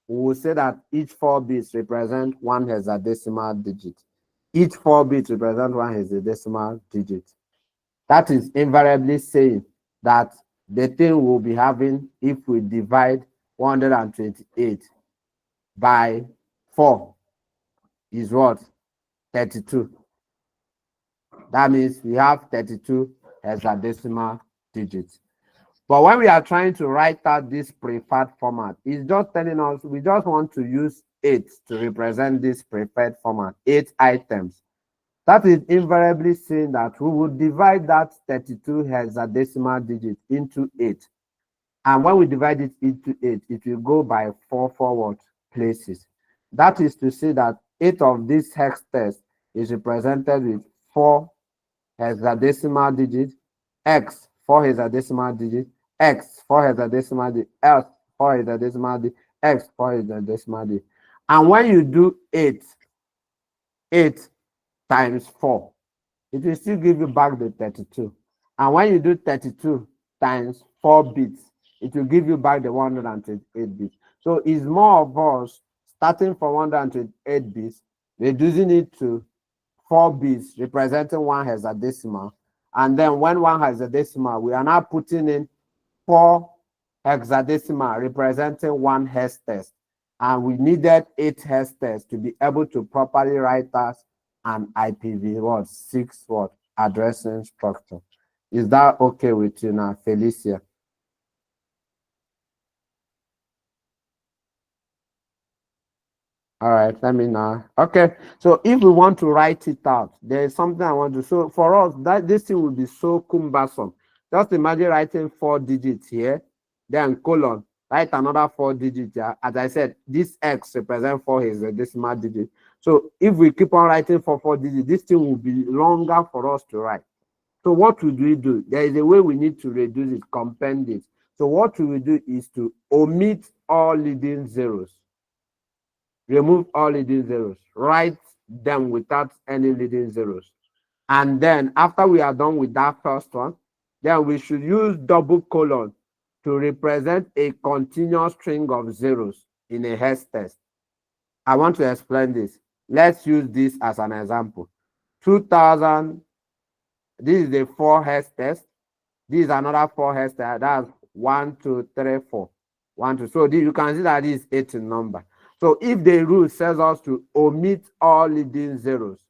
we will say that each 4 bits represent 1 hexadecimal digit. Each 4 bits represent 1 hexadecimal digit. That is invariably saying that the thing we'll be having if we divide 128 by 4 is what? 32. That means we have 32 hexadecimal digits. But when we are trying to write out this preferred format, it's just telling us we just want to use 8 to represent this preferred format, 8 items. That is invariably saying that we will divide that 32 hexadecimal digit into 8. And when we divide it into 8, it will go by 4 forward places. That is to say that 8 of this hex test is represented with 4 hexadecimal digits, X 4 hexadecimal digits, X 4 hexadecimal digits, L 4 hexadecimal digits, X 4 hexadecimal digits. And when you do 8 times 4, it will still give you back the 32. And when you do 32 times 4 bits, it will give you back the 128 bits. So it's more of us starting from 128 bits, reducing it to 4 bits representing 1 hexadecimal. And then when 1 hexadecimal, we are now putting in 4 hexadecimal representing 1 hex test. And we needed 8 hex tests to be able to properly write as an IPv6 addressing structure. Is that okay with you now, Felicia? All right, let me know. Okay, so if we want to write it out, there is something I want to. So for us, that this thing will be so cumbersome. Just imagine writing 4 digits here, then colon, write another 4 digits here. As I said, this X represents 4 hexadecimal digit. So if we keep on writing for 4 digits, this thing will be longer for us to write. So what would we do? There is a way we need to reduce it, compend it. So what we will do is to omit all leading zeros. Remove all leading zeros. Write them without any leading zeros. And then after we are done with that first one, then we should use double colon to represent a continuous string of zeros in a hex test. I want to explain this. Let's use this as an example. 2000, this is a 4 hex test. This is another 4 hex test. That's 1, 2, 3, 4. 1, 2. So you can see that this is 8 in number. So if the rule says us to omit all leading zeros,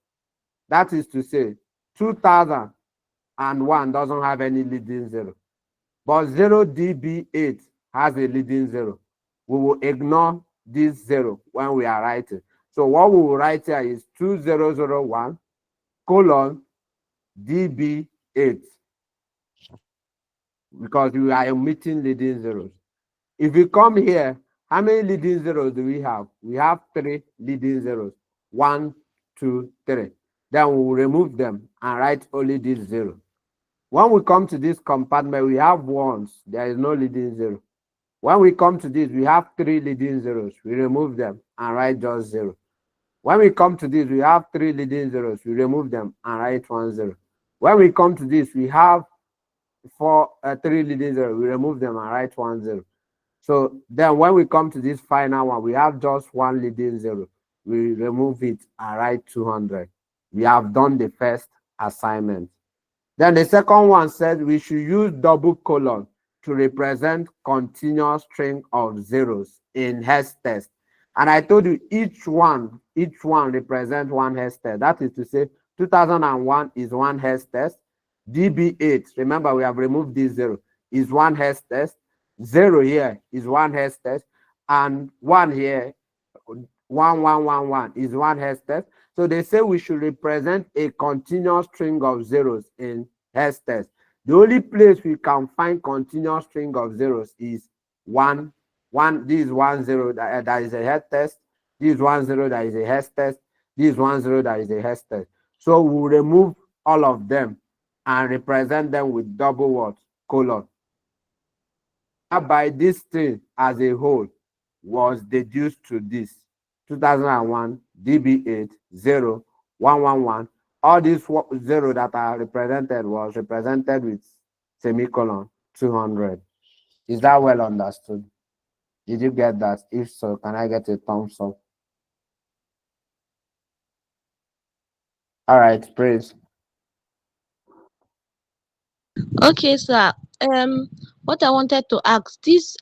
That is to say, 2001 doesn't have any leading zero, but 0DB8 has a leading zero. We will ignore this zero when we are writing. So what we will write here is 2001 colon DB8, because we are omitting leading zeros. If we come here, how many leading zeros do we have? We have 3 leading zeros. 1, 2, 3. Then we will remove them and write only this 0. When we come to this compartment, we have ones. There is no leading zero. When we come to this, we have 3 leading zeros. We remove them and write just 0. When we come to this, we have 3 leading zeros. We remove them and write 1, 0. When we come to this, we have 3 leading zeros. We remove them and write 1, 0. So then when we come to this final one, we have just 1 leading zero. We remove it and write 200. We have done the first assignment. Then the second one said we should use double colon to represent continuous string of zeros in hex text. And I told you each one represents one hex text. That is to say 2001 is one hex text. DB8, remember we have removed this 0, is one hex text. 0 here is one hex text, and 1 here, 1111 is one hex text. So they say we should represent a continuous string of zeros in hex text. The only place we can find continuous string of zeros is 1. This is 1 0 that is a hex text. This is 1 0 that is a hex text. This is 1 0 that is a hex text. So we'll remove all of them and represent them with double what? Colon. By this thing as a whole was deduced to this 2001 DB8 0 111. All these 0 that are represented was represented with semicolon 200. Is that well understood? Did you get that? If so, can I get a thumbs up? All right, praise. Okay, sir. What I wanted to ask, this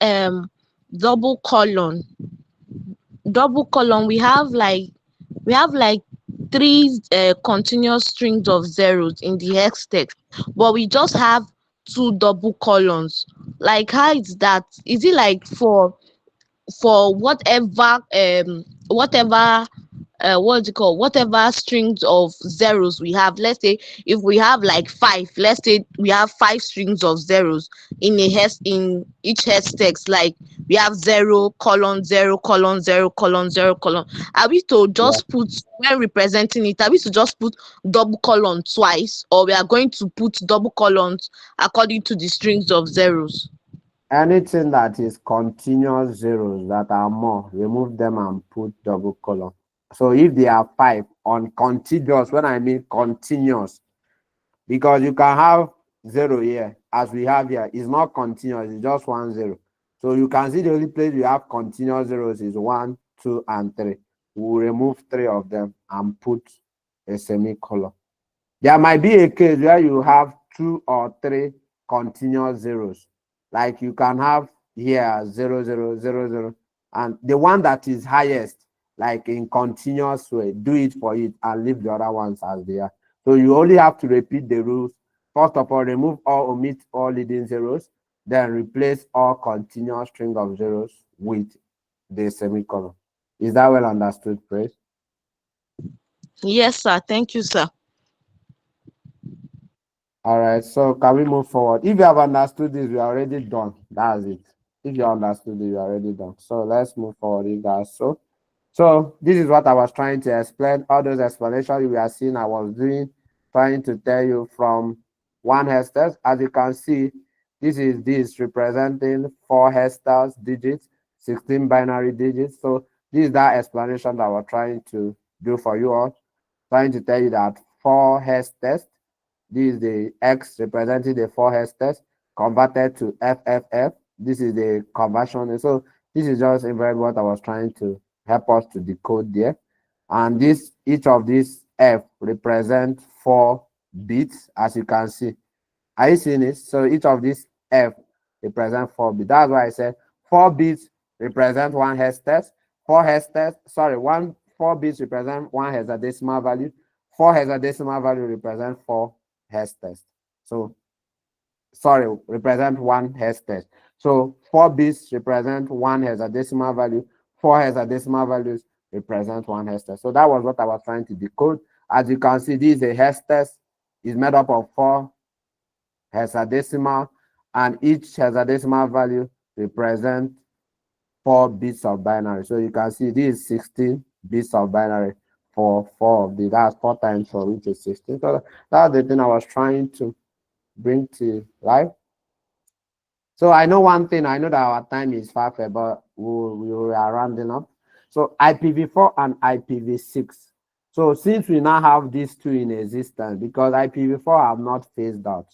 double colon, we have like 3 continuous strings of zeros in the hex text, but we just have 2 double colons. Like, how is that? Is it like for whatever what's it called, whatever strings of zeros we have? Let's say if we have like 5, let's say we have 5 strings of zeros in each hex text, like we have 0 colon 0 colon 0 colon 0 colon. Are we to just put, when representing it, are we to just put double colon twice, or we are going to put double colons according to the strings of zeros? Anything that is continuous zeros that are more, remove them and put double colon. So if they are 5 on contiguous, when I mean continuous, because you can have 0 here, as we have here, it's not continuous, it's just 1 0. So you can see the only place you have continuous zeros is 1, 2, and 3. We'll remove 3 of them and put a semicolon. There might be a case where you have 2 or 3 continuous zeros. Like you can have here 0, 0, 0, 0, and the one that is highest, like in continuous way, do it for it and leave the other ones as they are. So you only have to repeat the rules. First of all, remove or omit all leading zeros, then replace all continuous string of zeros with the semicolon. Is that well understood, Praise? Yes, sir. Thank you, sir. All right, so can we move forward? If you have understood this, we are already done. That's it. If you understood it, you are already done. So let's move forward, you guys. So this is what I was trying to explain. All those explanations you are seeing, I was doing, trying to tell you from one hexters. As you can see, this representing 4 hexters digits, 16 binary digits. So this is that explanation that we're trying to do for you all. Trying to tell you that 4 hexters. This is the X representing the 4 hexters converted to FFF. This is the conversion. So this is just invariably what I was trying to help us to decode there. And each of these F represent 4 bits, as you can see. Are you seeing it? So each of these F represent 4 bits. That's why I said 4 bits represent 1 hextest. 4 bits represent 1 hexadecimal value. 4 hexadecimal value represent 4 hex text. So, sorry, represent 1 hex text. So 4 bits represent 1 hexadecimal value. 4 hexadecimal values represent 1 hex text. So that was what I was trying to decode. As you can see, this is a hex text. It's made up of 4 hexadecimal, and each hexadecimal value represents 4 bits of binary. So you can see this is 16 bits of binary for 4 of the, that's 4 times 4, which is 16. So that's the thing I was trying to bring to life. So I know one thing, I know that our time is far, but we are rounding up. So IPv4 and IPv6. So since we now have these two in existence, because IPv4 have not phased out,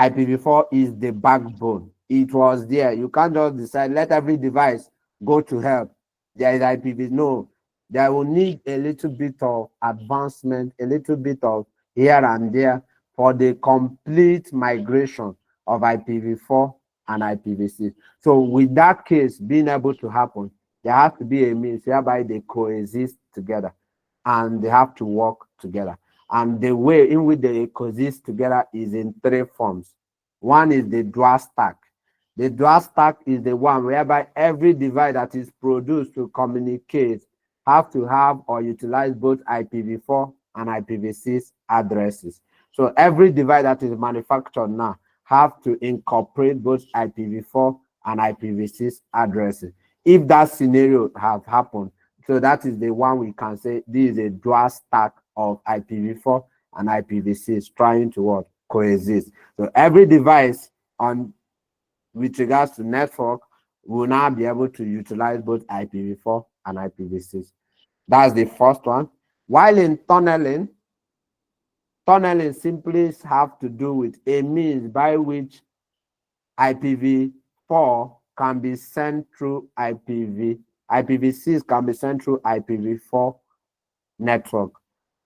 IPv4 is the backbone. It was there. You can't just decide, let every device go to help. There is IPv. No, there will need a little bit of advancement, a little bit of here and there for the complete migration of IPv4 and IPv6. So with that case being able to happen, there has to be a means whereby they coexist together and they have to work together. And the way in which they coexist together is in 3 forms. One is the dual stack. The dual stack is the one whereby every device that is produced to communicate have to have or utilize both IPv4 and IPv6 addresses. So every device that is manufactured now have to incorporate both IPv4 and IPv6 addresses. If that scenario have happened, so that is the one we can say this is a dual stack of IPv4 and IPv6 trying to what? Coexist. So every device on with regards to network will now be able to utilize both IPv4 and IPv6. That's the first one. While in tunneling, tunneling simply have to do with a means by which IPv4 can be sent through IPv6 can be sent through IPv4 network.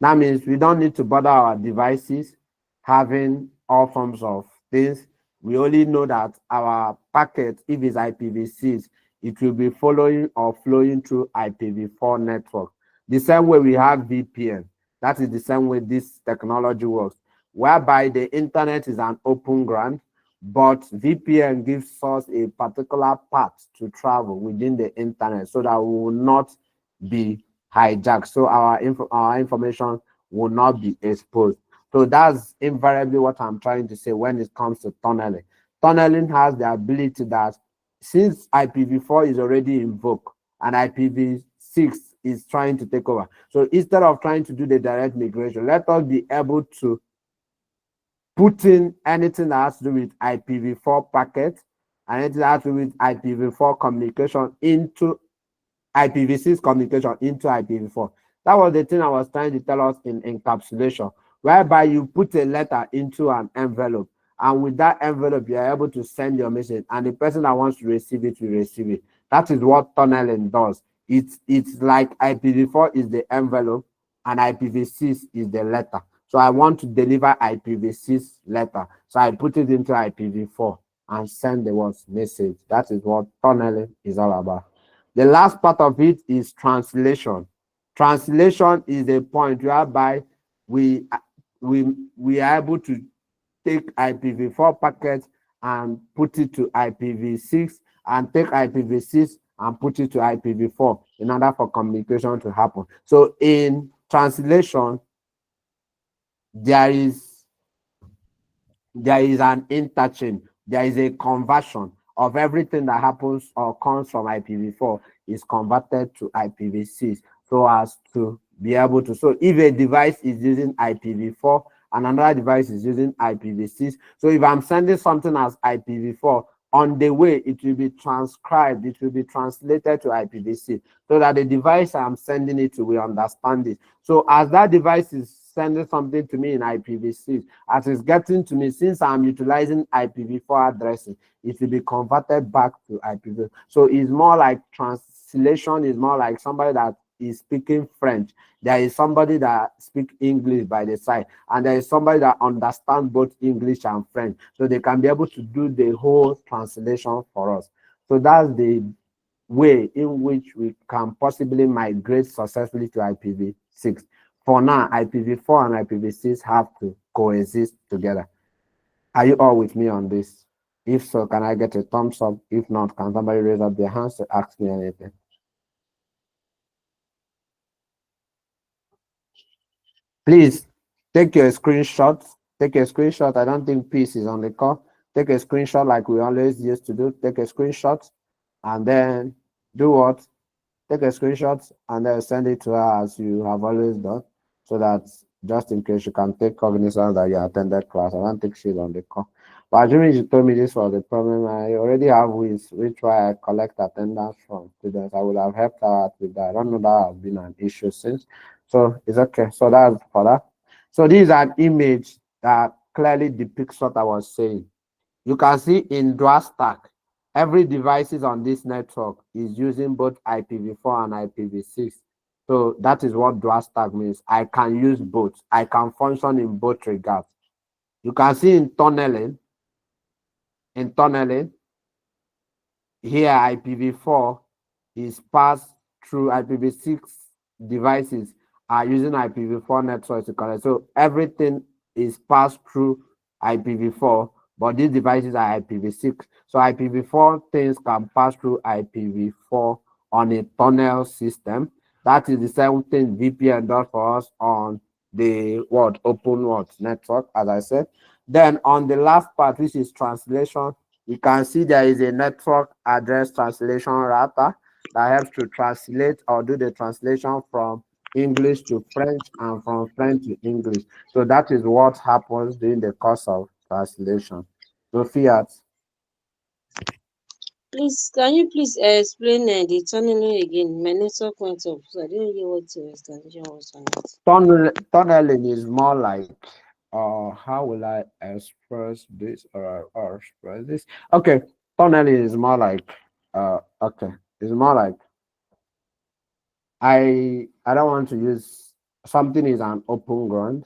That means we don't need to bother our devices having all forms of things. We only know that our packet, if it's IPv6, it will be following or flowing through IPv4 network. The same way we have VPN. That is the same way this technology works, whereby the internet is an open ground, but VPN gives us a particular path to travel within the internet so that we will not be hijacked. So our information will not be exposed. So that's invariably what I'm trying to say when it comes to tunneling. Tunneling has the ability that since IPv4 is already invoked and IPv6 is trying to take over. So instead of trying to do the direct migration, let us be able to put in anything that has to do with IPv4 packets and anything that has to do with IPv4 communication into IPv6 communication into IPv4. That was the thing I was trying to tell us in encapsulation, whereby you put a letter into an envelope, and with that envelope, you are able to send your message, and the person that wants to receive it will receive it. That is what tunneling does. It's like IPv4 is the envelope, and IPv6 is the letter. So I want to deliver IPv6 letter, so I put it into IPv4 and send the word message. That is what tunneling is all about. The last part of it is translation. Translation is a point whereby we are able to take IPv4 packets and put it to IPv6 and take IPv6 and put it to IPv4 in order for communication to happen. So in translation, there is an interchange, there is a conversion of everything that happens or comes from IPv4 is converted to IPv6 so as to be able to. So if a device is using IPv4 and another device is using IPv6, so if I'm sending something as IPv4, on the way it will be transcribed, it will be translated to IPv6 so that the device I'm sending it to will understand it. So as that device is sending something to me in IPv6, as it's getting to me, since I'm utilizing IPv4 addressing, it will be converted back to IPv4. So it's more like translation, is more like somebody that is speaking French. There is somebody that speaks English by the side, and there is somebody that understands both English and French. So they can be able to do the whole translation for us. So that's the way in which we can possibly migrate successfully to IPv6. For now, IPv4 and IPv6 have to coexist together. Are you all with me on this? If so, can I get a thumbs up? If not, can somebody raise up their hands to ask me anything? Please take your screenshot. Take a screenshot. I don't think peace is on the call. Take a screenshot like we always used to do. Take a screenshot and then do what? Take a screenshot and then send it to her as you have always done, so that just in case you can take cognizance that you attended class. I don't think she's on the call. But assuming you told me this was the problem, I already have ways which why I collect attendance from students. I would have helped her out with that. I don't know that has been an issue since. So it's okay. So that's for that. So this is an image that clearly depicts what I was saying. You can see in dual stack, every devices on this network is using both IPv4 and IPv6. So that is what dual stack means. I can use both. I can function in both regards. You can see in tunneling, here IPv4 is passed through IPv6 devices are using IPv4 networks to connect. So everything is passed through IPv4, but these devices are IPv6. So IPv4 things can pass through IPv4 on a tunnel system. That is the same thing VPN does for us on the open network, as I said. Then on the last part, which is translation, you can see there is a network address translation router that helps to translate or do the translation from English to French and from French to English. So that is what happens during the course of translation. So Fiat. Please, can you please explain the tunneling again? My network went off, so I didn't hear what your explanation was on it. Tunneling is more like, how will I express this or express this? Okay, tunneling is more like, okay, it's more like, I don't want to use something is an open ground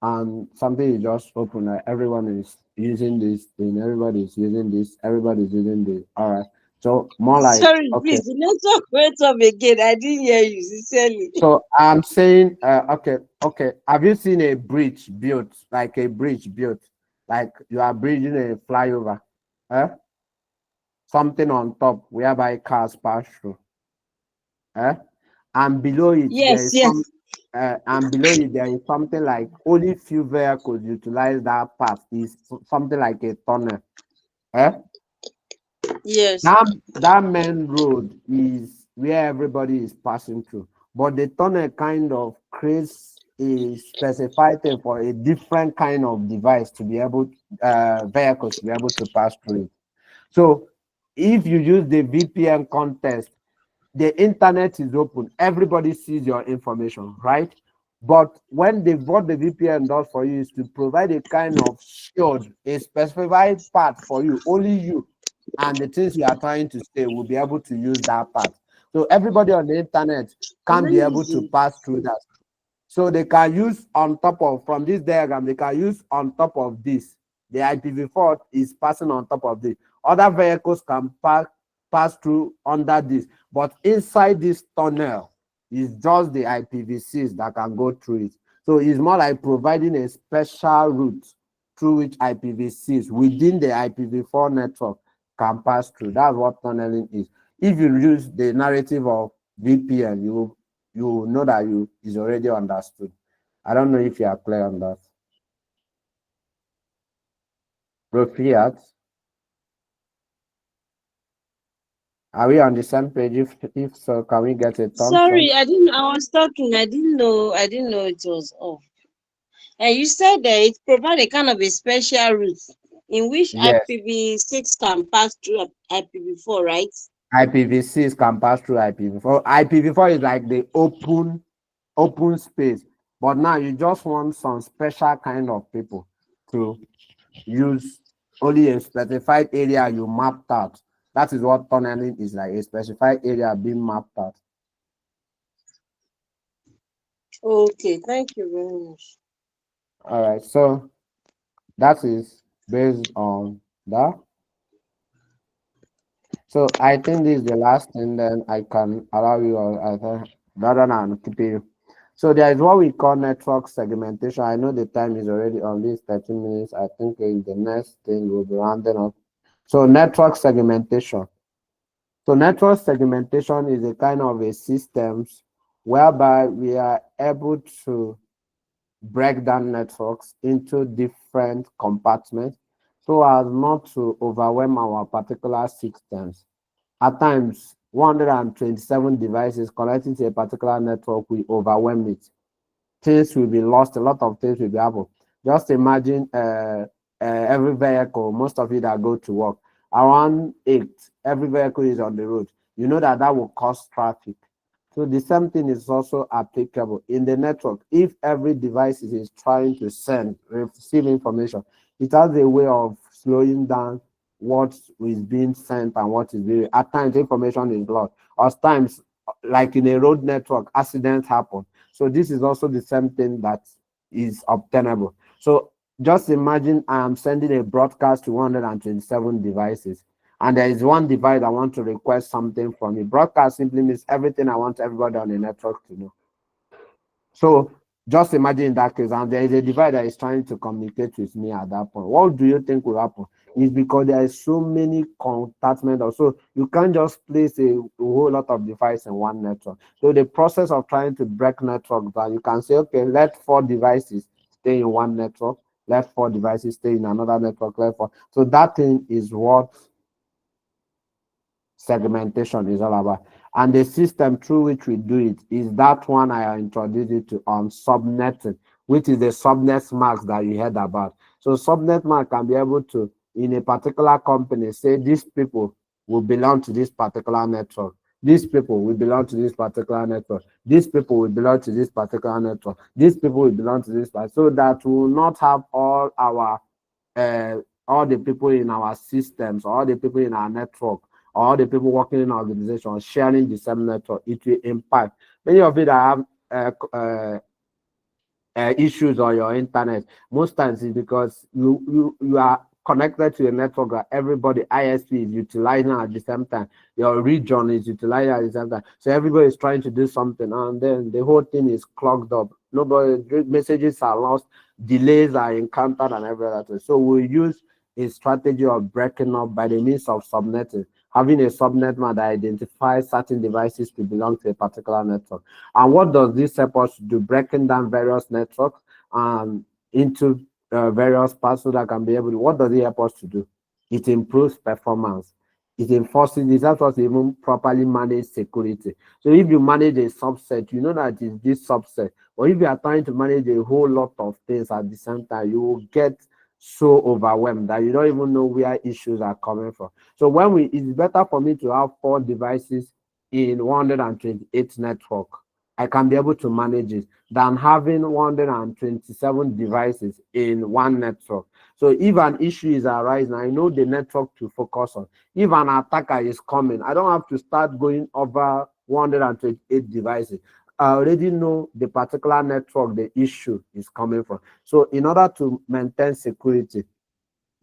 and something is just open. Like everyone is using this thing, everybody's using this, everybody's using this. All right. So more like, Sorry, okay. please, the network went off again. I didn't hear you, sincerely. So I'm saying, okay. Have you seen a bridge built, like a bridge built, like you are bridging a flyover, eh? Something on top whereby cars pass through, eh? And below it there Yes, is yes, and below it there is something like only few vehicles utilize that path. Is something like a tunnel, eh? yes. That main road is where everybody is passing through, but the tunnel kind of creates a specified thing for a different kind of device to be able, vehicles to be able to pass through it. So if you use the VPN context, the internet is open, everybody sees your information, right? But what the VPN does for you is to provide a kind of shield, a specified path for you, only you and the things you are trying to say will be able to use that path. So everybody on the internet can be able to Amazing. pass through that. So they can use on top of, from this diagram, they can use on top of this. The IPv4 is passing on top of this. Other vehicles can pass through under this, but inside this tunnel is just the IPv6 that can go through it. So it's more like providing a special route through which IPv6 within the IPv4 network can pass through. That's what tunneling is. If you use the narrative of VPN, you know that you is already understood. I don't know if you are clear on that. Fiat, are we on the same page? If so, can we get a thumbs up? Sorry, I was talking. I didn't know it was off. And you said that it provides a kind of a special route in which Yes, IPv6 can pass through IPv4, right? IPv6 can pass through IPv4. IPv4 is like the open space, but now you just want some special kind of people to use only a specified area you mapped out. That is what tunneling is like, a specified area being mapped out. Okay, thank you very much. All right, so that is based on that. So I think this is the last thing, then I can allow you, rather than keep you. So there is what we call network segmentation. I know the time is already on this 13 minutes. I think in the next thing we'll be rounding up. So network segmentation. So network segmentation is a kind of a systems whereby we are able to break down networks into different compartments so as not to overwhelm our particular systems. At times, 127 devices connecting to a particular network will overwhelm it. Things will be lost, a lot of things will be happening. Just imagine every vehicle, most of it that go to work, around 8, every vehicle is on the road. You know that that will cause traffic. So the same thing is also applicable in the network. If every device is trying to send, receive information, it has a way of slowing down what is being sent and what is being. At times, information is lost. At times, like in a road network, accidents happen. So this is also the same thing that is obtainable. So just imagine I am sending a broadcast to 127 devices, and there is one device I want to request something from me. Broadcast simply means everything I want everybody on the network to know. So just imagine in that case, and there is a device that is trying to communicate with me at that point. What do you think will happen? It's because there is so many contactments, also you can't just place a whole lot of devices in one network. So the process of trying to break network down, you can say, okay, let 4 devices stay in one network, let 4 devices stay in another network, let 4. So that thing is what segmentation is all about. And the system through which we do it is that one I introduced you to on subnetting, which is the subnet mask that you heard about. So subnet mask can be able to, in a particular company, say these people will belong to this particular network. These people will belong to this particular network. These people will belong to this particular network. These people will belong to this part. So that we will not have all the people in our systems, all the people in our network, all the people working in our organization sharing the same network. It will impact. Many of you that have issues on your internet, most times it's because you are connected to a network that everybody ISP is utilizing at the same time. Your region is utilizing at the same time. So everybody is trying to do something, and then the whole thing is clogged up. Nobody messages are lost, delays are encountered, and everything. So we use a strategy of breaking up by the means of subnetting, having a subnet map that identifies certain devices to belong to a particular network. And what does this help us to do? Breaking down various networks into various parts so that can be able to, what does it help us to do? It improves performance. It enforces, it helps us to even properly manage security. So if you manage a subset, you know that it's this subset. Or if you are trying to manage a whole lot of things at the same time, you will get so overwhelmed that you don't even know where issues are coming from. So it's better for me to have 4 devices in 128 network. I can be able to manage it than having 127 devices in one network. So if an issue is arising, I know the network to focus on. If an attacker is coming, I don't have to start going over 128 devices. I already know the particular network the issue is coming from. So in order to maintain security,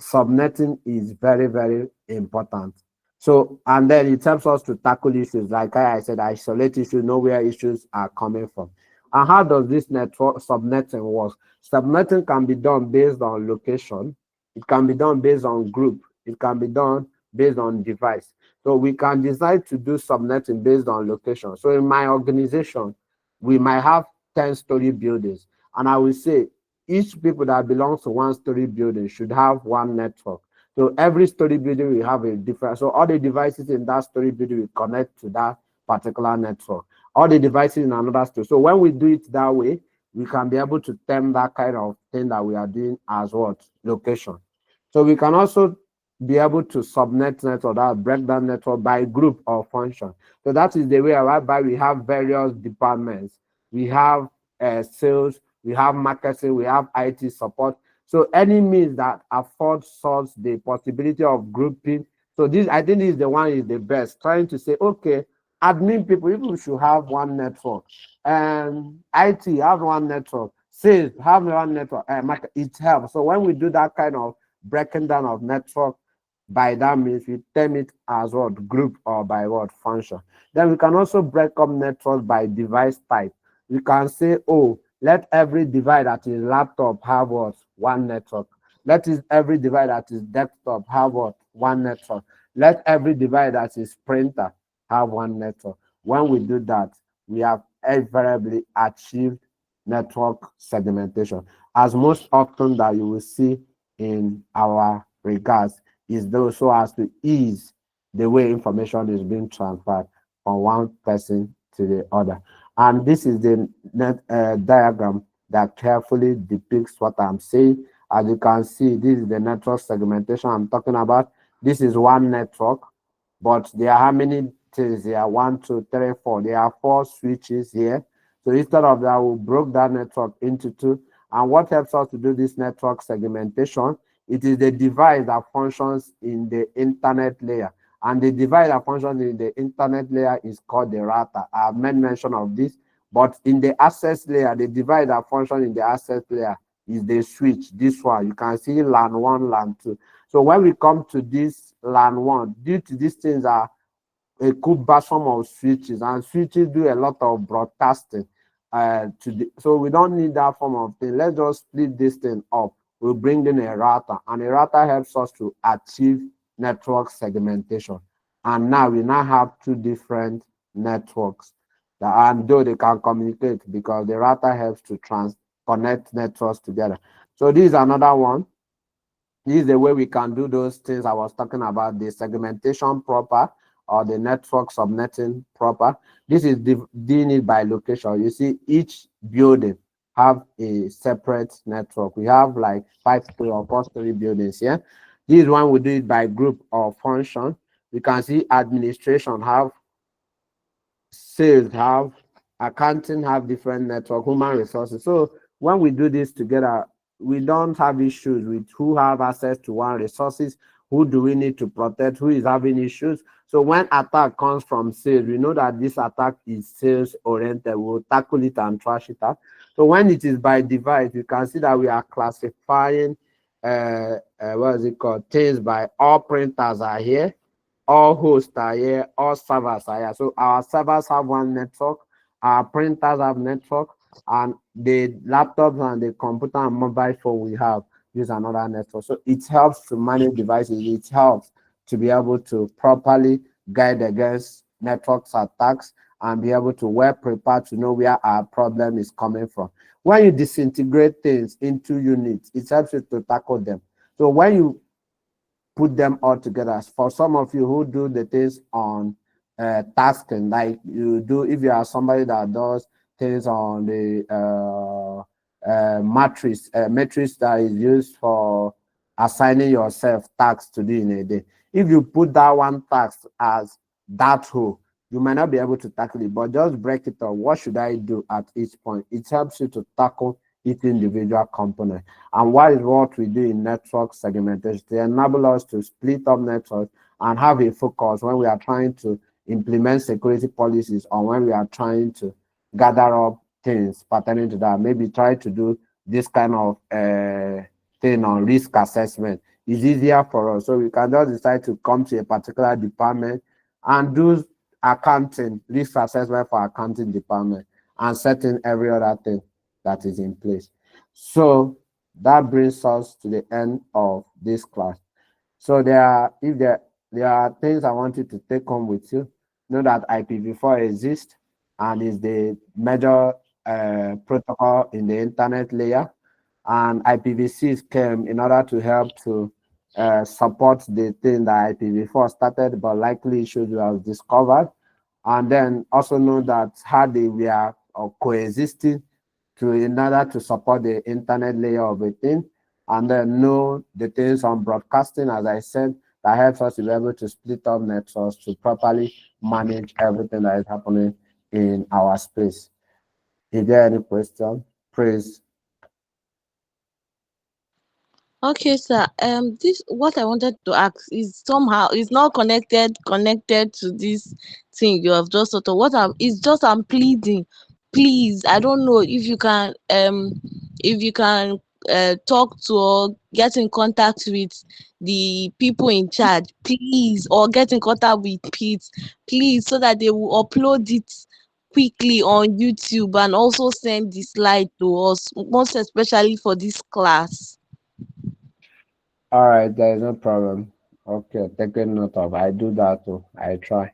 subnetting is very, very important. So, and then it helps us to tackle issues. Like I said, isolate issues, know where issues are coming from. And how does this network subnetting work? Subnetting can be done based on location. It can be done based on group. It can be done based on device. So we can decide to do subnetting based on location. So in my organization, we might have 10-story buildings. And I will say each people that belongs to 1-story building should have one network. So every story building will have a different, so all the devices in that story building will connect to that particular network. All the devices in another story. So when we do it that way, we can be able to term that kind of thing that we are doing as what? Location. So we can also be able to subnet network, that breakdown network by group or function. So that is the way whereby we have various departments. We have sales, we have marketing, we have IT support. So any means that affords us the possibility of grouping. So this, I think, this is the one is the best. Trying to say, okay, admin people should have one network, and IT have one network, sales have one network, market, it helps. So when we do that kind of breaking down of network, by that means we term it as what? Group, or by what? Function. Then we can also break up networks by device type. We can say, oh, let every device that is laptop have what? One network. Let every device that is desktop have what? One network. Let every device that is printer have one network. When we do that, we have invariably achieved network segmentation. As most often that you will see in our regards is those so as to ease the way information is being transferred from one person to the other. And this is the diagram that carefully depicts what I'm saying. As you can see, this is the network segmentation I'm talking about. This is one network, but there are how many things? There are 1, 2, 3, 4. There are 4 switches here. So instead of that, we broke that network into 2. And what helps us to do this network segmentation? It is the device that functions in the internet layer. And the device that functions in the internet layer is called the router. I have made mention of this. But in the access layer, the device that functions in the access layer is the switch. This one, you can see LAN 1, LAN 2. So when we come to this LAN 1, due to these things are a good version of switches, and switches do a lot of broadcasting. So we don't need that form of thing. Let's just split this thing up. We'll bring in a router, and a router helps us to achieve network segmentation. And now we now have 2 different networks, and though they can communicate because the router helps to connect networks together. So this is another one. This is the way we can do those things I was talking about, the segmentation proper or the network subnetting proper. This is doing it by location. You see, each building have a separate network. We have like 5-story or 4-story buildings here. This one we do it by group or function. You can see administration have, sales have, accounting have different network, human resources. So when we do this together, we don't have issues with who have access to one resources, who do we need to protect, who is having issues. So when attack comes from sales, we know that this attack is sales oriented. We'll tackle it and trash it out. So when it is by device, you can see that we are classifying what is it called, things by all printers are here, all hosts are here, all servers are here. So our servers have one network, our printers have network, and the laptops and the computer and mobile phone we have use another network. So it helps to manage devices. It helps to be able to properly guide against networks attacks and be able to well prepared to know where our problem is coming from. When you disintegrate things into units, it helps you to tackle them. So when you put them all together, for some of you who do the things on tasking, like you do, if you are somebody that does things on the matrix that is used for assigning yourself tasks to do in a day. If you put that one task as that whole, you might not be able to tackle it, but just break it up. What should I do at each point? It helps you to tackle each individual component. And what is what we do in network segmentation to enable us to split up networks and have a focus when we are trying to implement security policies or when we are trying to gather up things pertaining to that. Maybe try to do this kind of thing on risk assessment. It's easier for us. So we can just decide to come to a particular department and do accounting, risk assessment for accounting department, and setting every other thing that is in place. So that brings us to the end of this class. So there are things I want you to take home with you. Know that IPv4 exists and is the major protocol in the internet layer, and IPv6 came in order to help to support the thing that IPv4 started, but likely issues were discovered. And then also know that how they were coexisting in order to support the internet layer of a thing, and then know the things on broadcasting, as I said, that helps us to be able to split up networks to properly manage everything that is happening in our space. Is there any question? Please. Okay, sir. This what I wanted to ask is somehow it's not connected to this thing you have just sort of what it's just I'm pleading. Please, I don't know if you can talk to or get in contact with the people in charge, please, or get in contact with Pete, please, so that they will upload it quickly on YouTube and also send the slide to us, most especially for this class. All right, there is no problem. Okay, taking note of. I do that too. I try.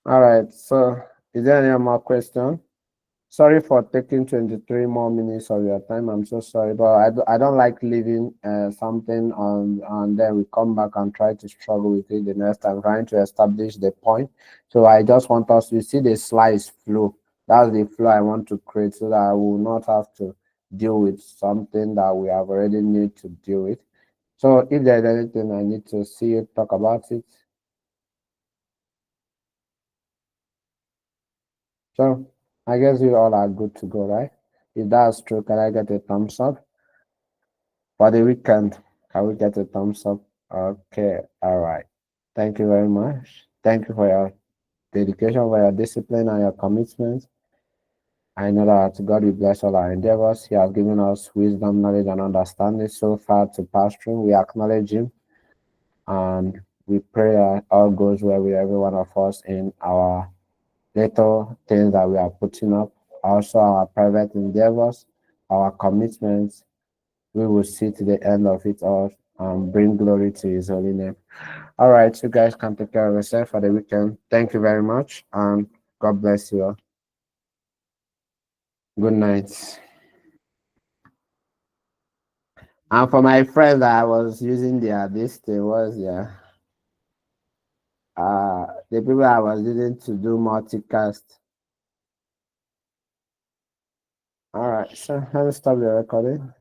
All right. So, is there any more question? Sorry for taking 23 more minutes of your time. I'm so sorry, but I don't like leaving something on and then we come back and try to struggle with it the next time, trying to establish the point. So I just want us to see the slice flow. That's the flow I want to create so that I will not have to deal with something that we have already need to deal with. So if there's anything I need to see you talk about it. So I guess you all are good to go, right? If that's true, can I get a thumbs up? For the weekend, can we get a thumbs up? Okay, all right. Thank you very much. Thank you for your dedication, for your discipline and your commitment. I know that God will bless all our endeavors. He has given us wisdom, knowledge, and understanding so far to pass through. We acknowledge Him and we pray that all goes well with every one of us in our little things that we are putting up, also our private endeavors, our commitments. We will see to the end of it all and bring glory to His holy name. All right, you guys can take care of yourself for the weekend. Thank you very much, and God bless you all. Good night. And for my friend that I was using this thing was the people I was using to do multicast. All right, so let me stop the recording.